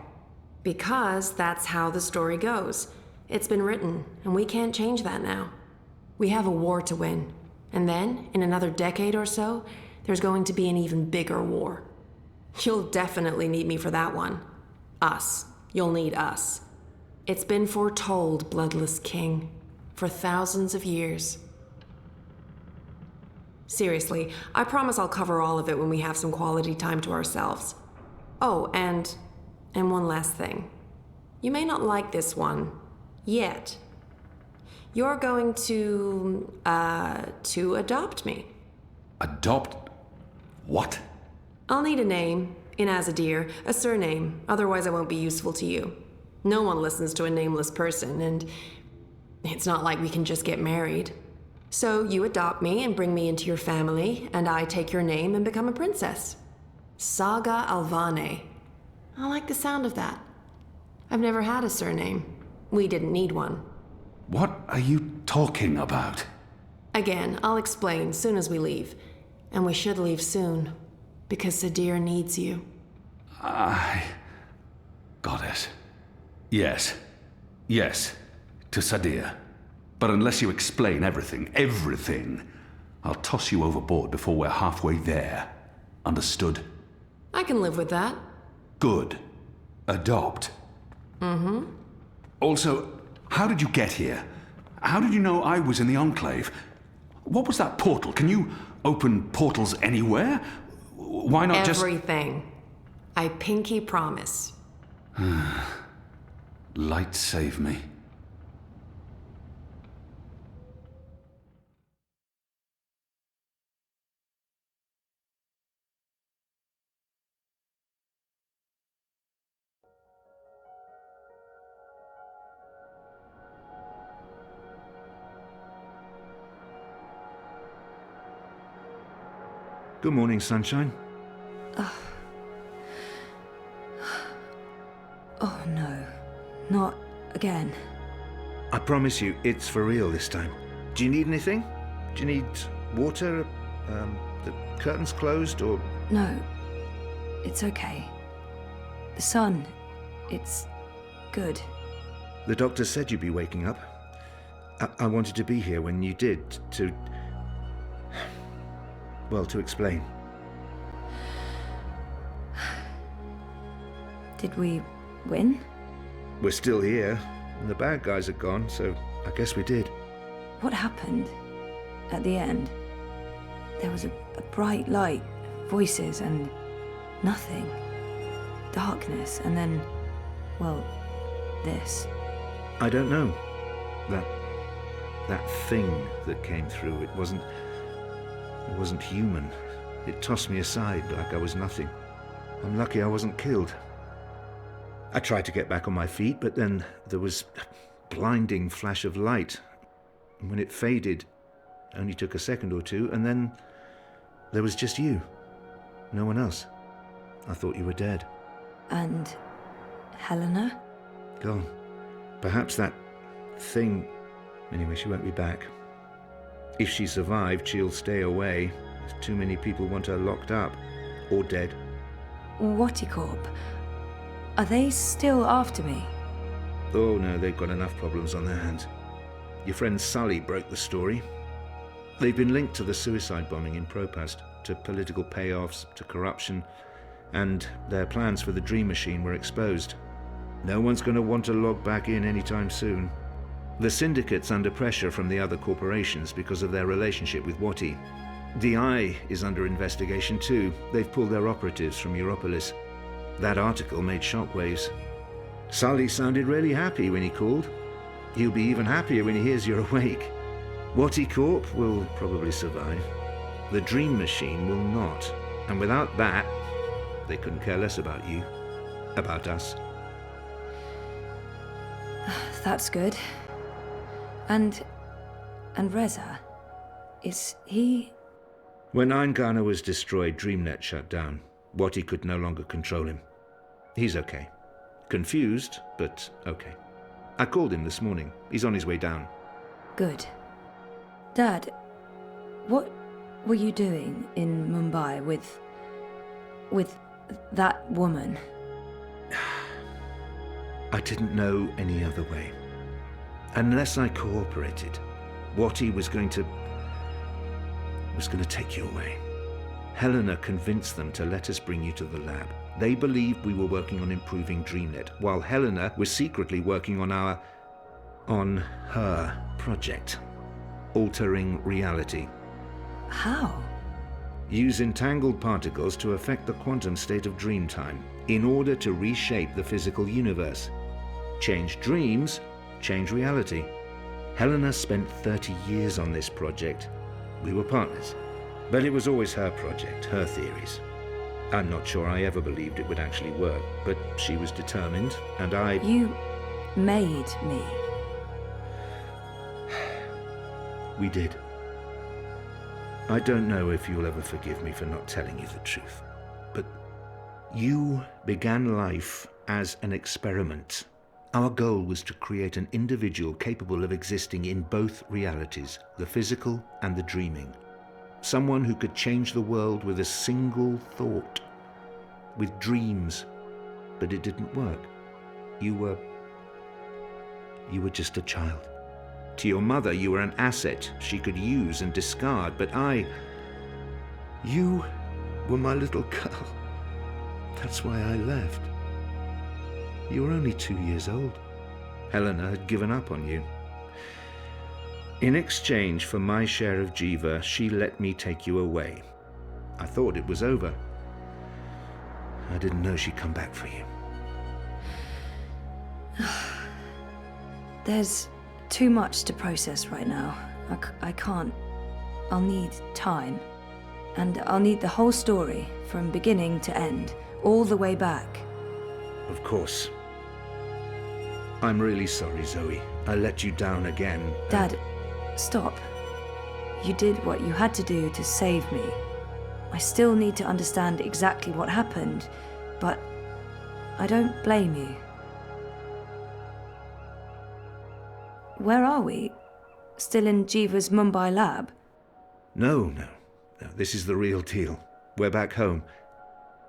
Because that's how the story goes. It's been written, and we can't change that now. We have a war to win. And then, in another decade or so, there's going to be an even bigger war. You'll definitely need me for that one. Us. You'll need us. It's been foretold, Bloodless King, for thousands of years. Seriously, I promise I'll cover all of it when we have some quality time to ourselves. Oh, and one last thing. You may not like this one, yet. You're going to adopt me. Adopt? What? I'll need a name, in Azadir, a surname, otherwise I won't be useful to you. No one listens to a nameless person, and it's not like we can just get married. So you adopt me and bring me into your family, and I take your name and become a princess. Saga Alvane. I like the sound of that. I've never had a surname. We didn't need one. What are you talking about? Again, I'll explain soon as we leave. And we should leave soon, because Sadir needs you. Goddess. Yes. Yes. To Sadir. But unless you explain everything, I'll toss you overboard before we're halfway there. Understood? I can live with that. Good. Adopt. Mm-hmm. Also, how did you get here? How did you know I was in the Enclave? What was that portal? Can you open portals anywhere? Why not just... Everything. I pinky promise. Light save me. Good morning, sunshine. Oh no, not again. I promise you, it's for real this time. Do you need anything? Do you need water? The curtains closed, or...? No, it's okay. The sun, it's good. The doctor said you'd be waking up. I wanted to be here when you did, to explain. Did we win? We're still here, and the bad guys are gone, so I guess we did. What happened at the end? There was a bright light, voices, and nothing. Darkness, and then, well, this. I don't know. That thing that came through, it wasn't human. It tossed me aside like I was nothing. I'm lucky I wasn't killed. I tried to get back on my feet, but then there was a blinding flash of light. And when it faded, it only took a second or two, and then there was just you. No one else. I thought you were dead. And Helena? Gone. Perhaps that thing... Anyway, she won't be back. If she survived, she'll stay away. Too many people want her locked up. Or dead. Whatticorp. Are they still after me? Oh no, they've got enough problems on their hands. Your friend Sully broke the story. They've been linked to the suicide bombing in Propast, to political payoffs, to corruption, and their plans for the Dream Machine were exposed. No one's going to want to log back in anytime soon. The Syndicate's under pressure from the other corporations because of their relationship with Wati. The Eye is under investigation too. They've pulled their operatives from Europolis. That article made shockwaves. Sully sounded really happy when he called. He'll be even happier when he hears you're awake. Whatticorp will probably survive. The Dream Machine will not. And without that, they couldn't care less about you. About us. That's good. And Reza, is he... When Eingana was destroyed, DreamNet shut down. Wati could no longer control him. He's okay. Confused, but okay. I called him this morning. He's on his way down. Good. Dad, what were you doing in Mumbai with that woman? I didn't know any other way. Unless I cooperated, Wati was going to take you away. Helena convinced them to let us bring you to the lab. They believed we were working on improving DreamNet, while Helena was secretly working on her project. Altering reality. How? Use entangled particles to affect the quantum state of dreamtime in order to reshape the physical universe. Change dreams, change reality. Helena spent 30 years on this project. We were partners. But it was always her project, her theories. I'm not sure I ever believed it would actually work, but she was determined, and I... You made me. We did. I don't know if you'll ever forgive me for not telling you the truth, but you began life as an experiment. Our goal was to create an individual capable of existing in both realities, the physical and the dreaming. Someone who could change the world with a single thought, with dreams. But it didn't work. You were just a child. To your mother, you were an asset she could use and discard, but you were my little girl. That's why I left. You were only 2 years old. Helena had given up on you. In exchange for my share of Jiva, she let me take you away. I thought it was over. I didn't know she'd come back for you. There's too much to process right now. I can't. I'll need time. And I'll need the whole story, from beginning to end, all the way back. Of course. I'm really sorry, Zoe. I let you down again. Dad, stop. You did what you had to do to save me. I still need to understand exactly what happened, but I don't blame you. Where are we? Still in Jiva's Mumbai lab? No. This is the real deal. We're back home.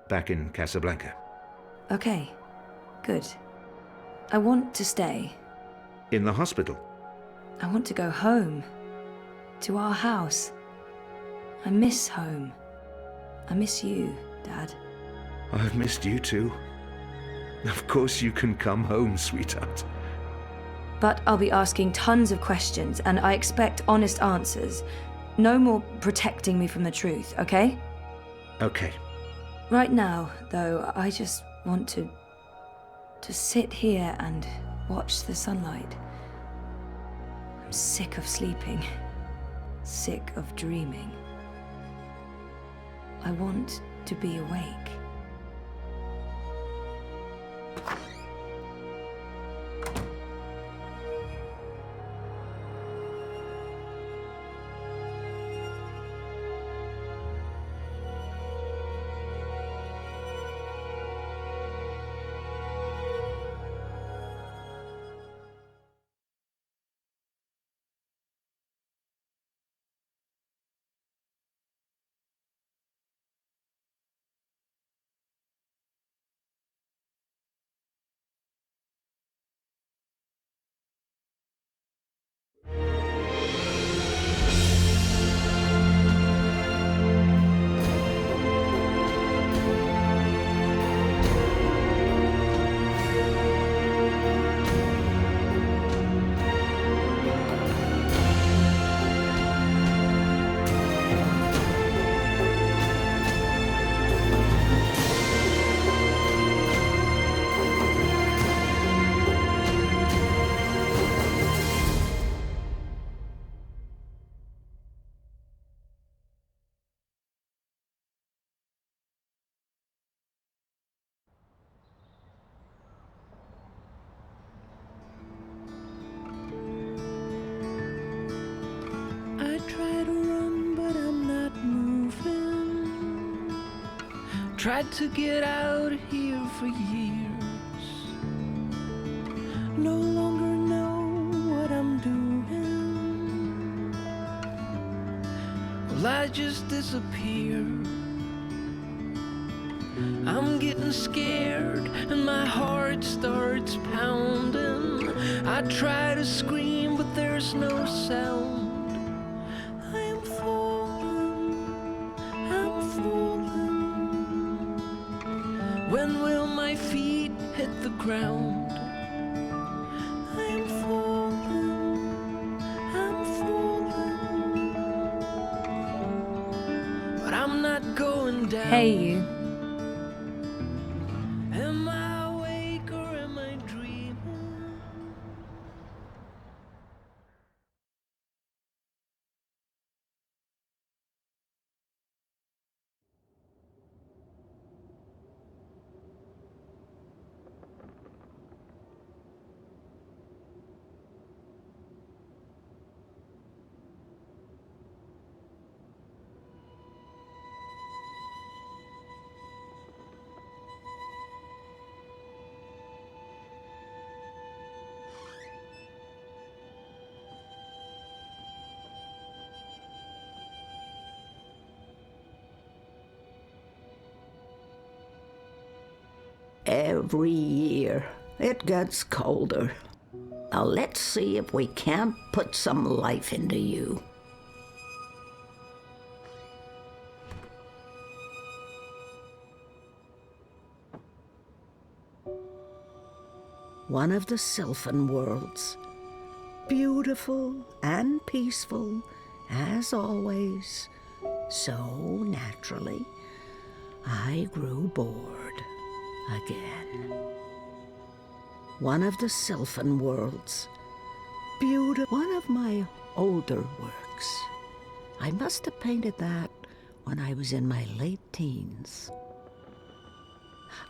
Back in Casablanca. Okay, good. I want to stay. In the hospital? I want to go home. To our house. I miss home. I miss you, Dad. I've missed you too. Of course you can come home, sweetheart. But I'll be asking tons of questions, and I expect honest answers. No more protecting me from the truth, okay? Okay. Right now, though, I just want to sit here and watch the sunlight. I'm sick of sleeping. Sick of dreaming. I want to be awake. Tried to get out of here for years. No longer know what I'm doing. Well, I just disappear. I'm getting scared and my heart starts pounding. I try to scream, but there's no sound. I am falling, I'm falling. When will my feet hit the ground? I am falling, I'm falling. But I'm not going down. Hey, you. Am I awake or am I dreaming? Every year, it gets colder. Now let's see if we can't put some life into you. One of the Sylphan worlds. Beautiful and peaceful, as always. So naturally, I grew bored. Again. One of the Sylphan worlds. Beautiful. One of my older works. I must have painted that when I was in my late teens.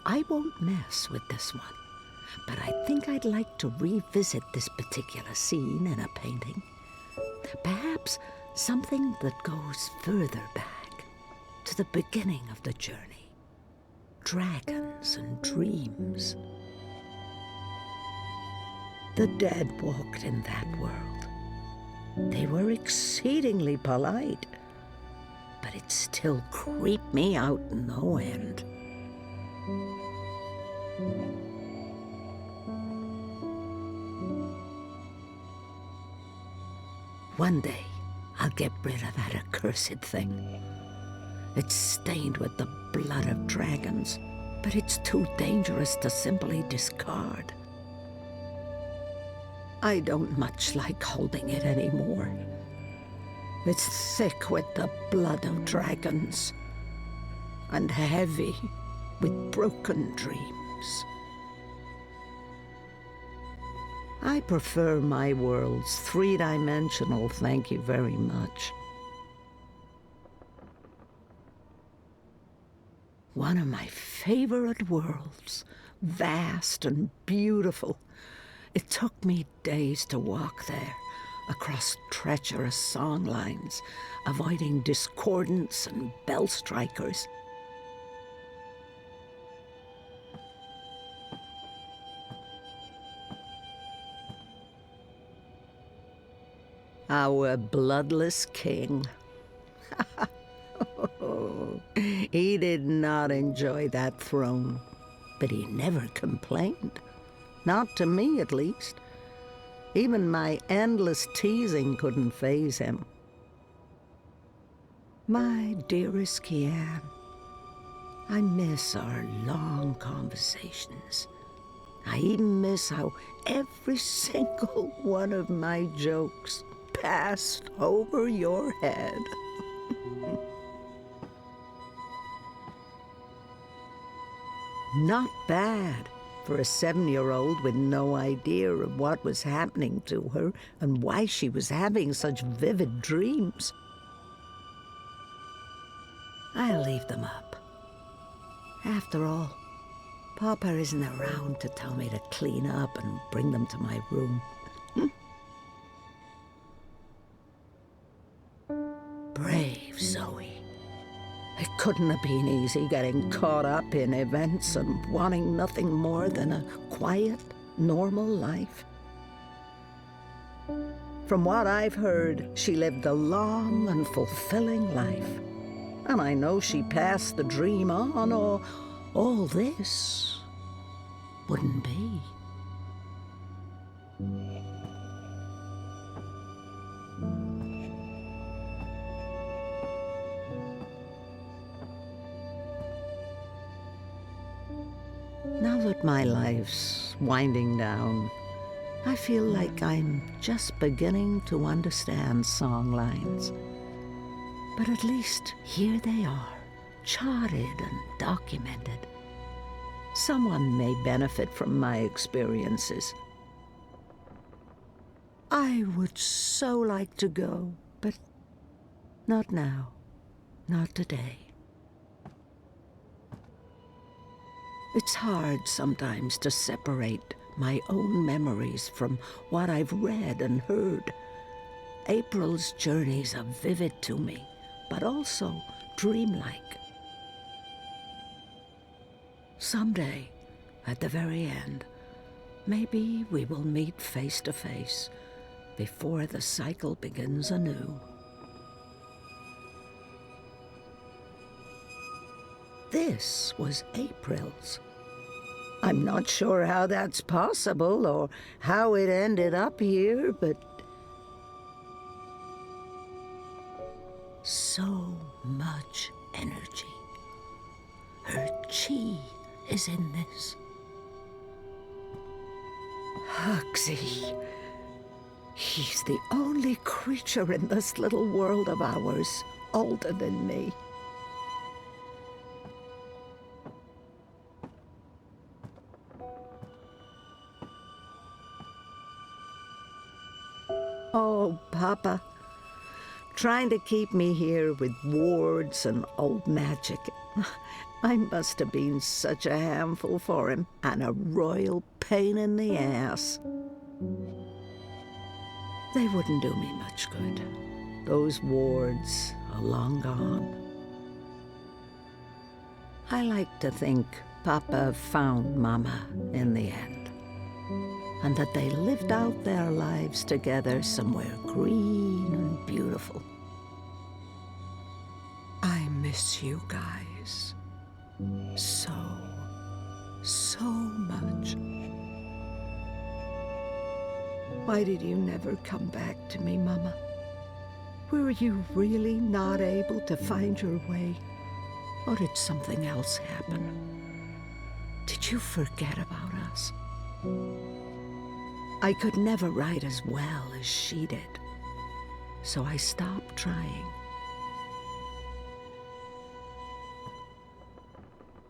I won't mess with this one, but I think I'd like to revisit this particular scene in a painting. Perhaps something that goes further back, to the beginning of the journey. Dragons and dreams. The dead walked in that world. They were exceedingly polite, but it still creeped me out no end. One day, I'll get rid of that accursed thing. It's stained with the blood of dragons, but it's too dangerous to simply discard. I don't much like holding it anymore. It's thick with the blood of dragons, and heavy with broken dreams. I prefer my worlds three-dimensional, thank you very much. One of my favorite worlds, vast and beautiful. It took me days to walk there, across treacherous song lines, avoiding discordants and bell strikers. Our bloodless king. He did not enjoy that throne, but he never complained. Not to me, at least. Even my endless teasing couldn't faze him. My dearest Kian, I miss our long conversations. I even miss how every single one of my jokes passed over your head. Not bad for a 7-year-old with no idea of what was happening to her and why she was having such vivid dreams. I'll leave them up. After all, Papa isn't around to tell me to clean up and bring them to my room. Brave Zoe. It couldn't have been easy getting caught up in events and wanting nothing more than a quiet, normal life. From what I've heard, she lived a long and fulfilling life. And I know she passed the dream on, or all this wouldn't be. Now that my life's winding down, I feel like I'm just beginning to understand song lines. But at least here they are, charted and documented. Someone may benefit from my experiences. I would so like to go, but not now, not today. It's hard sometimes to separate my own memories from what I've read and heard. April's journeys are vivid to me, but also dreamlike. Someday, at the very end, maybe we will meet face to face before the cycle begins anew. This was April's. I'm not sure how that's possible or how it ended up here, but so much energy. Her chi is in this. Hugsy. He's the only creature in this little world of ours older than me. Oh, Papa. Trying to keep me here with wards and old magic. I must have been such a handful for him, and a royal pain in the ass. They wouldn't do me much good. Those wards are long gone. I like to think Papa found Mama in the end, and that they lived out their lives together somewhere green and beautiful. I miss you guys so much. Why did you never come back to me, Mama? Were you really not able to find your way? Or did something else happen? Did you forget about us? I could never write as well as she did, so I stopped trying.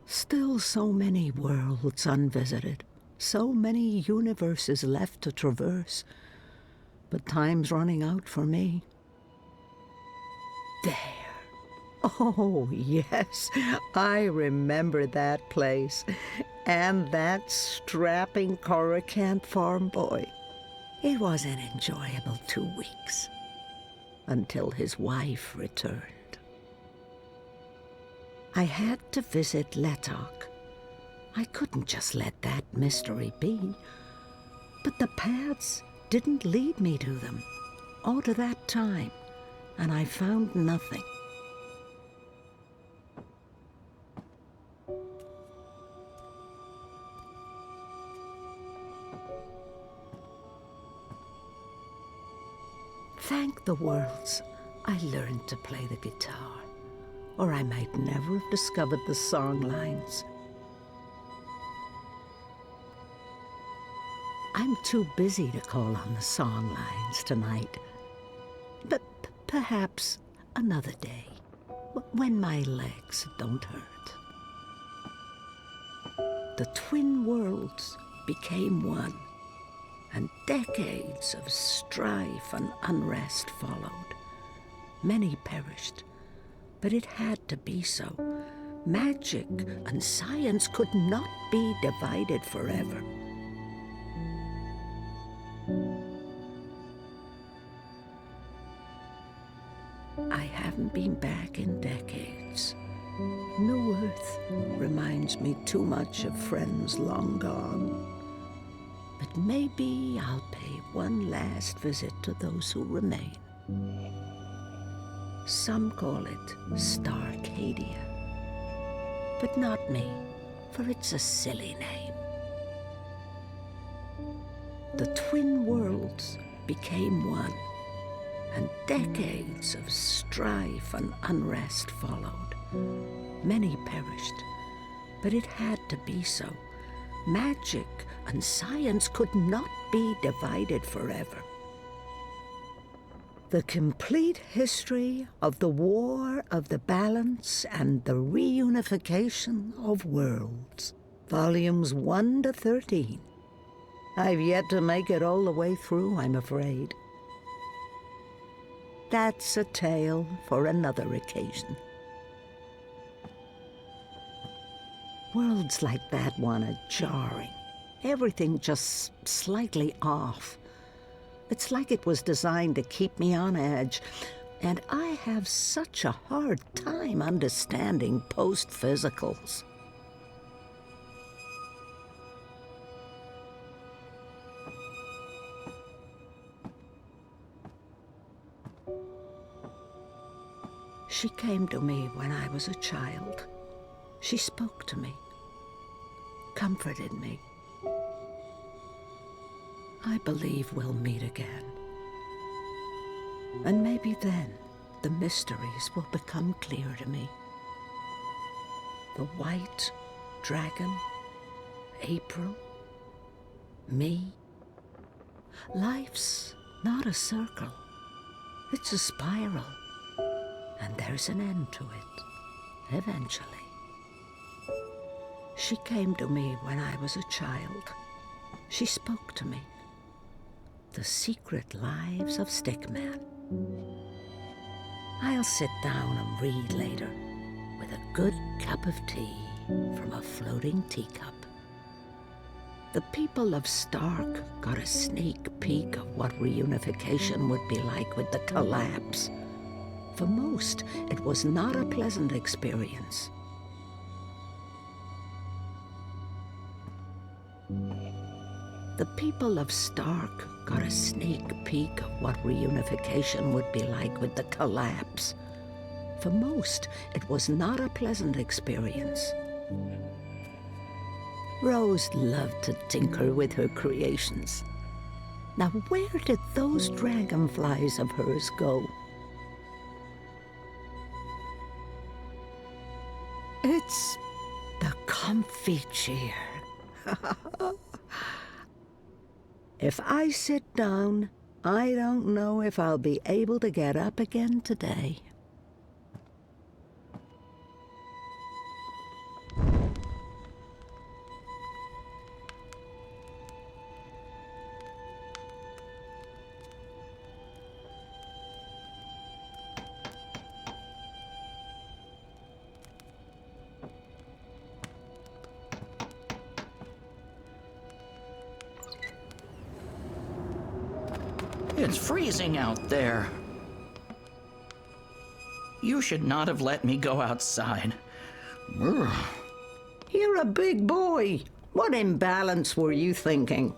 Still so many worlds unvisited, so many universes left to traverse, but time's running out for me. There. Oh, yes, I remember that place. And that strapping Coruscant farm boy. It was an enjoyable 2 weeks, until his wife returned. I had to visit Letok. I couldn't just let that mystery be. But the paths didn't lead me to them, or to that time, and I found nothing. Thank the worlds I learned to play the guitar, or I might never have discovered the song lines. I'm too busy to call on the song lines tonight, but perhaps another day, when my legs don't hurt. The twin worlds became one, and decades of strife and unrest followed. Many perished, but it had to be so. Magic and science could not be divided forever. I haven't been back in decades, New Earth reminds me too much of friends long gone. But maybe I'll pay one last visit to those who remain. Some call it Starcadia. But not me, for it's a silly name. The twin worlds became one, and decades of strife and unrest followed. Many perished, but it had to be so. Magic and science could not be divided forever. The complete history of the War of the Balance and the Reunification of Worlds, Volumes 1 to 13. I've yet to make it all the way through, I'm afraid. That's a tale for another occasion. Worlds like that one are jarring. Everything just slightly off. It's like it was designed to keep me on edge, and I have such a hard time understanding post-physicals. She came to me when I was a child. She spoke to me, comforted me. I believe we'll meet again. And maybe then the mysteries will become clear to me. The white dragon, April, me. Life's not a circle. It's a spiral. And there's an end to it, eventually. She came to me when I was a child. She spoke to me. The Secret Lives of Stickman. I'll sit down and read later, with a good cup of tea from a floating teacup. The people of Stark got a sneak peek of what reunification would be like with the collapse. For most, it was not a pleasant experience. The people of Stark got a sneak peek of what reunification would be like with the collapse. For most, it was not a pleasant experience. Rose loved to tinker with her creations. Now, where did those dragonflies of hers go? It's the comfy chair. If I sit down, I don't know if I'll be able to get up again today. It's freezing out there. You should not have let me go outside. Ugh. You're a big boy. What imbalance were you thinking?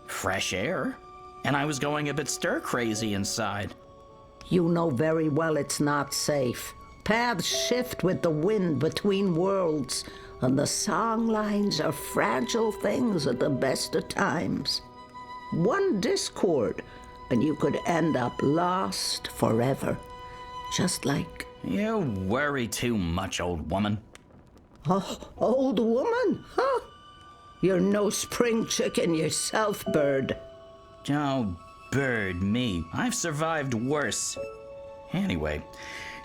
Fresh air. And I was going a bit stir-crazy inside. You know very well it's not safe. Paths shift with the wind between worlds, and the song lines are fragile things at the best of times. One discord, and you could end up lost forever. Just like... You worry too much, old woman. Oh, old woman? Huh? You're no spring chicken yourself, bird. Oh, bird me. I've survived worse. Anyway,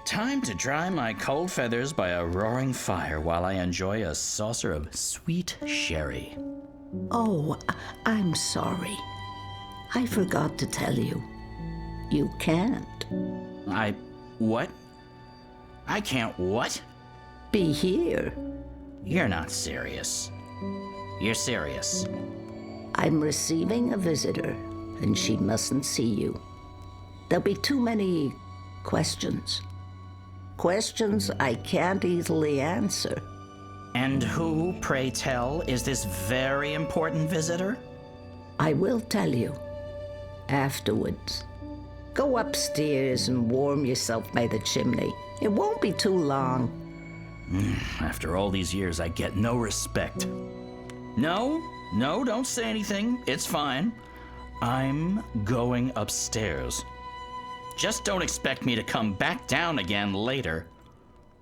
time to dry my cold feathers by a roaring fire while I enjoy a saucer of sweet sherry. Oh, I'm sorry. I forgot to tell you. You can't. What? I can't what? Be here. You're not serious. You're serious. I'm receiving a visitor, and she mustn't see you. There'll be too many questions. Questions I can't easily answer. And who, pray tell, is this very important visitor? I will tell you. Afterwards. Go upstairs and warm yourself by the chimney. It won't be too long. After all these years, I get no respect. No, don't say anything. It's fine. I'm going upstairs. Just don't expect me to come back down again later.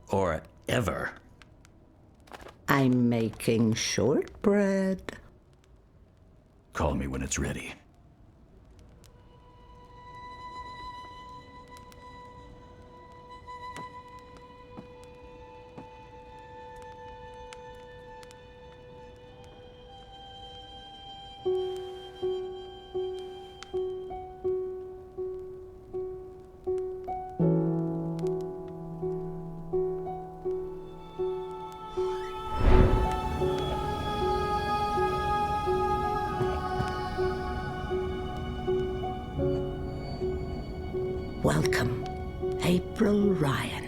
Or ever. I'm making shortbread. Call me when it's ready. Welcome, April Ryan.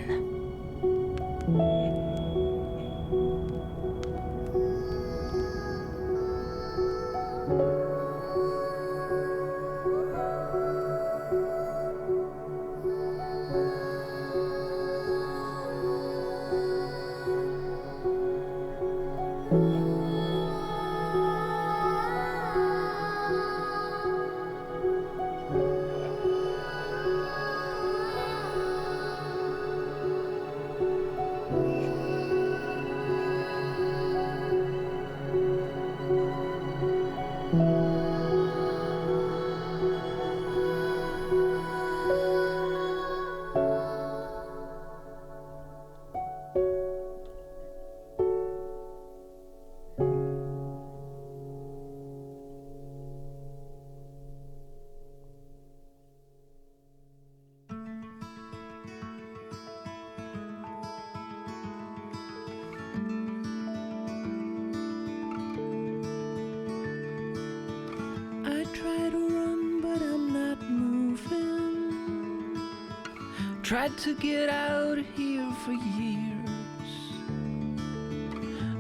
Tried to get out of here for years.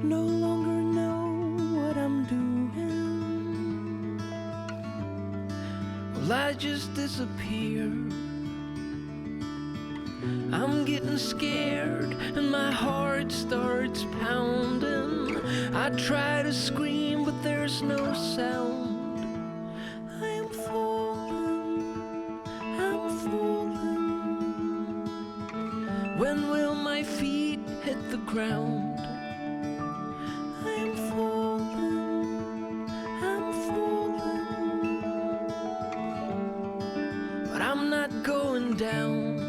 No longer know what I'm doing. Well, I just disappear. I'm getting scared and my heart starts pounding. I try to scream, but there's no sound. When will my feet hit the ground? I'm falling, but I'm not going down.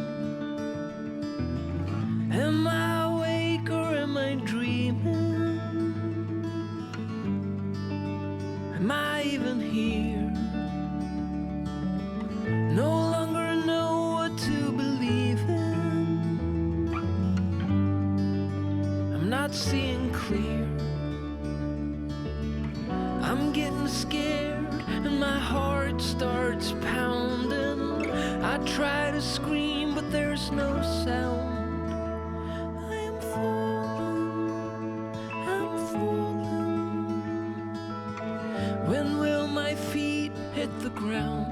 Am I awake or am I dreaming? Am I even here? No longer know what to believe in. Not seeing clear. I'm getting scared and my heart starts pounding. I try to scream, but there's no sound. I am falling, I'm falling. When will my feet hit the ground?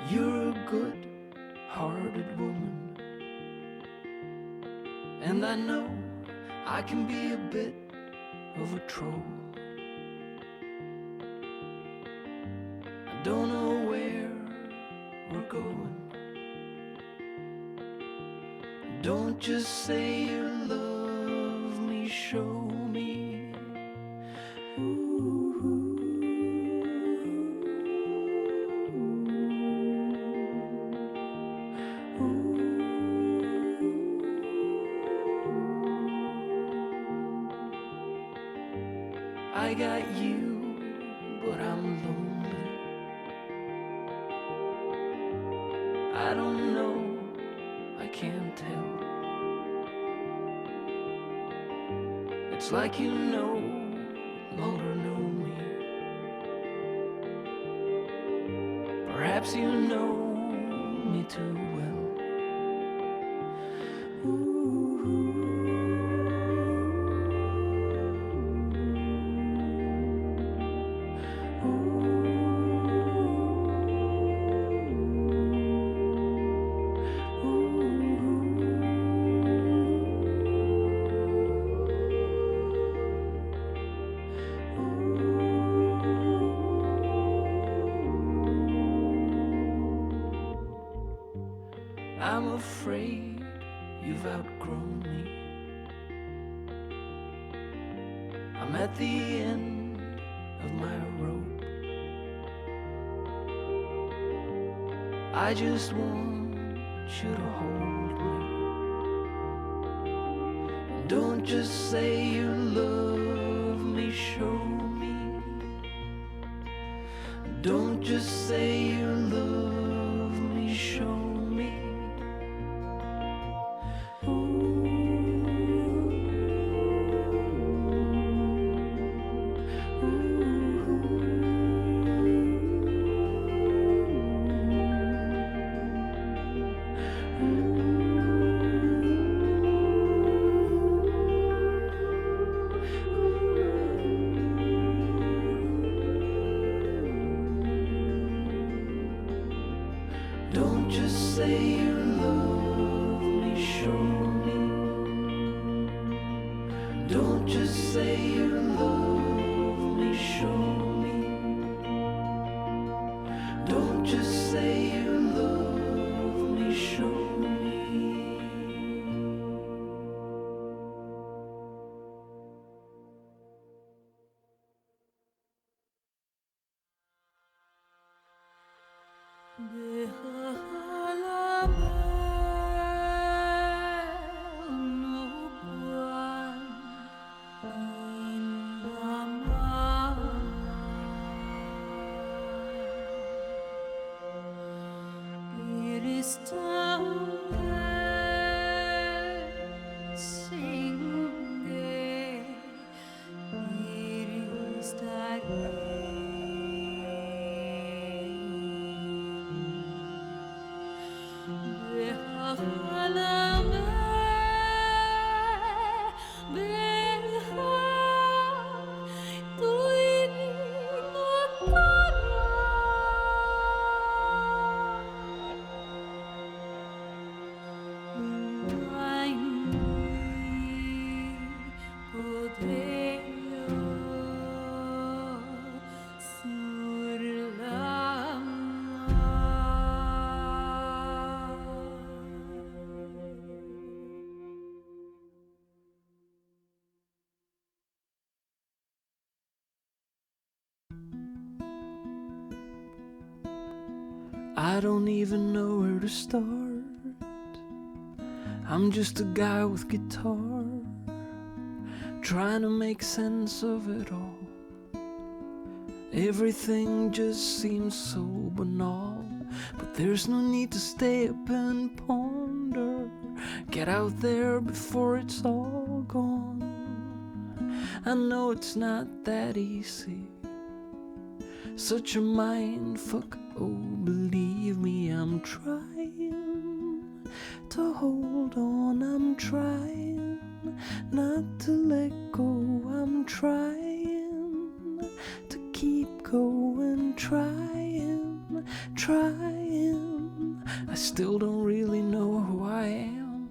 You're a good-hearted woman, and I know I can be a bit of a troll. I don't know where we're going. Don't just say you love me, show me. I got you, but I'm lonely. I don't know, I can't tell. It's like you no longer know me. Perhaps you know me too well. I'm afraid you've outgrown me. I'm at the end of my rope. I just want you to hold me. Don't just say you love me, show me. Don't just say you love me, show me. Don't just say you love me, show me. Don't just say you love me, show me. Don't just say you love me, show me. It is time sing it is that I don't even know where to start. I'm just a guy with guitar, trying to make sense of it all. Everything just seems so banal, but there's no need to stay up and ponder. Get out there before it's all gone. I know it's not that easy, such a mind fuck. Oh, believe me, I'm trying to hold on. I'm trying not to let go. I'm trying to keep going. Trying. I still don't really know who I am.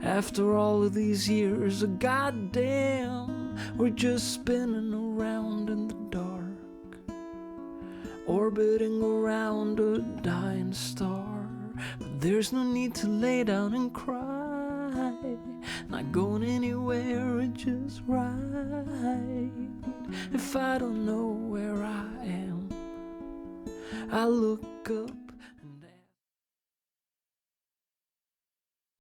After all of these years of goddamn, we're just spinning around in the dark, orbiting around a dying star. But there's no need to lay down and cry. Not going anywhere, it's just right. If I don't know where I am, I look up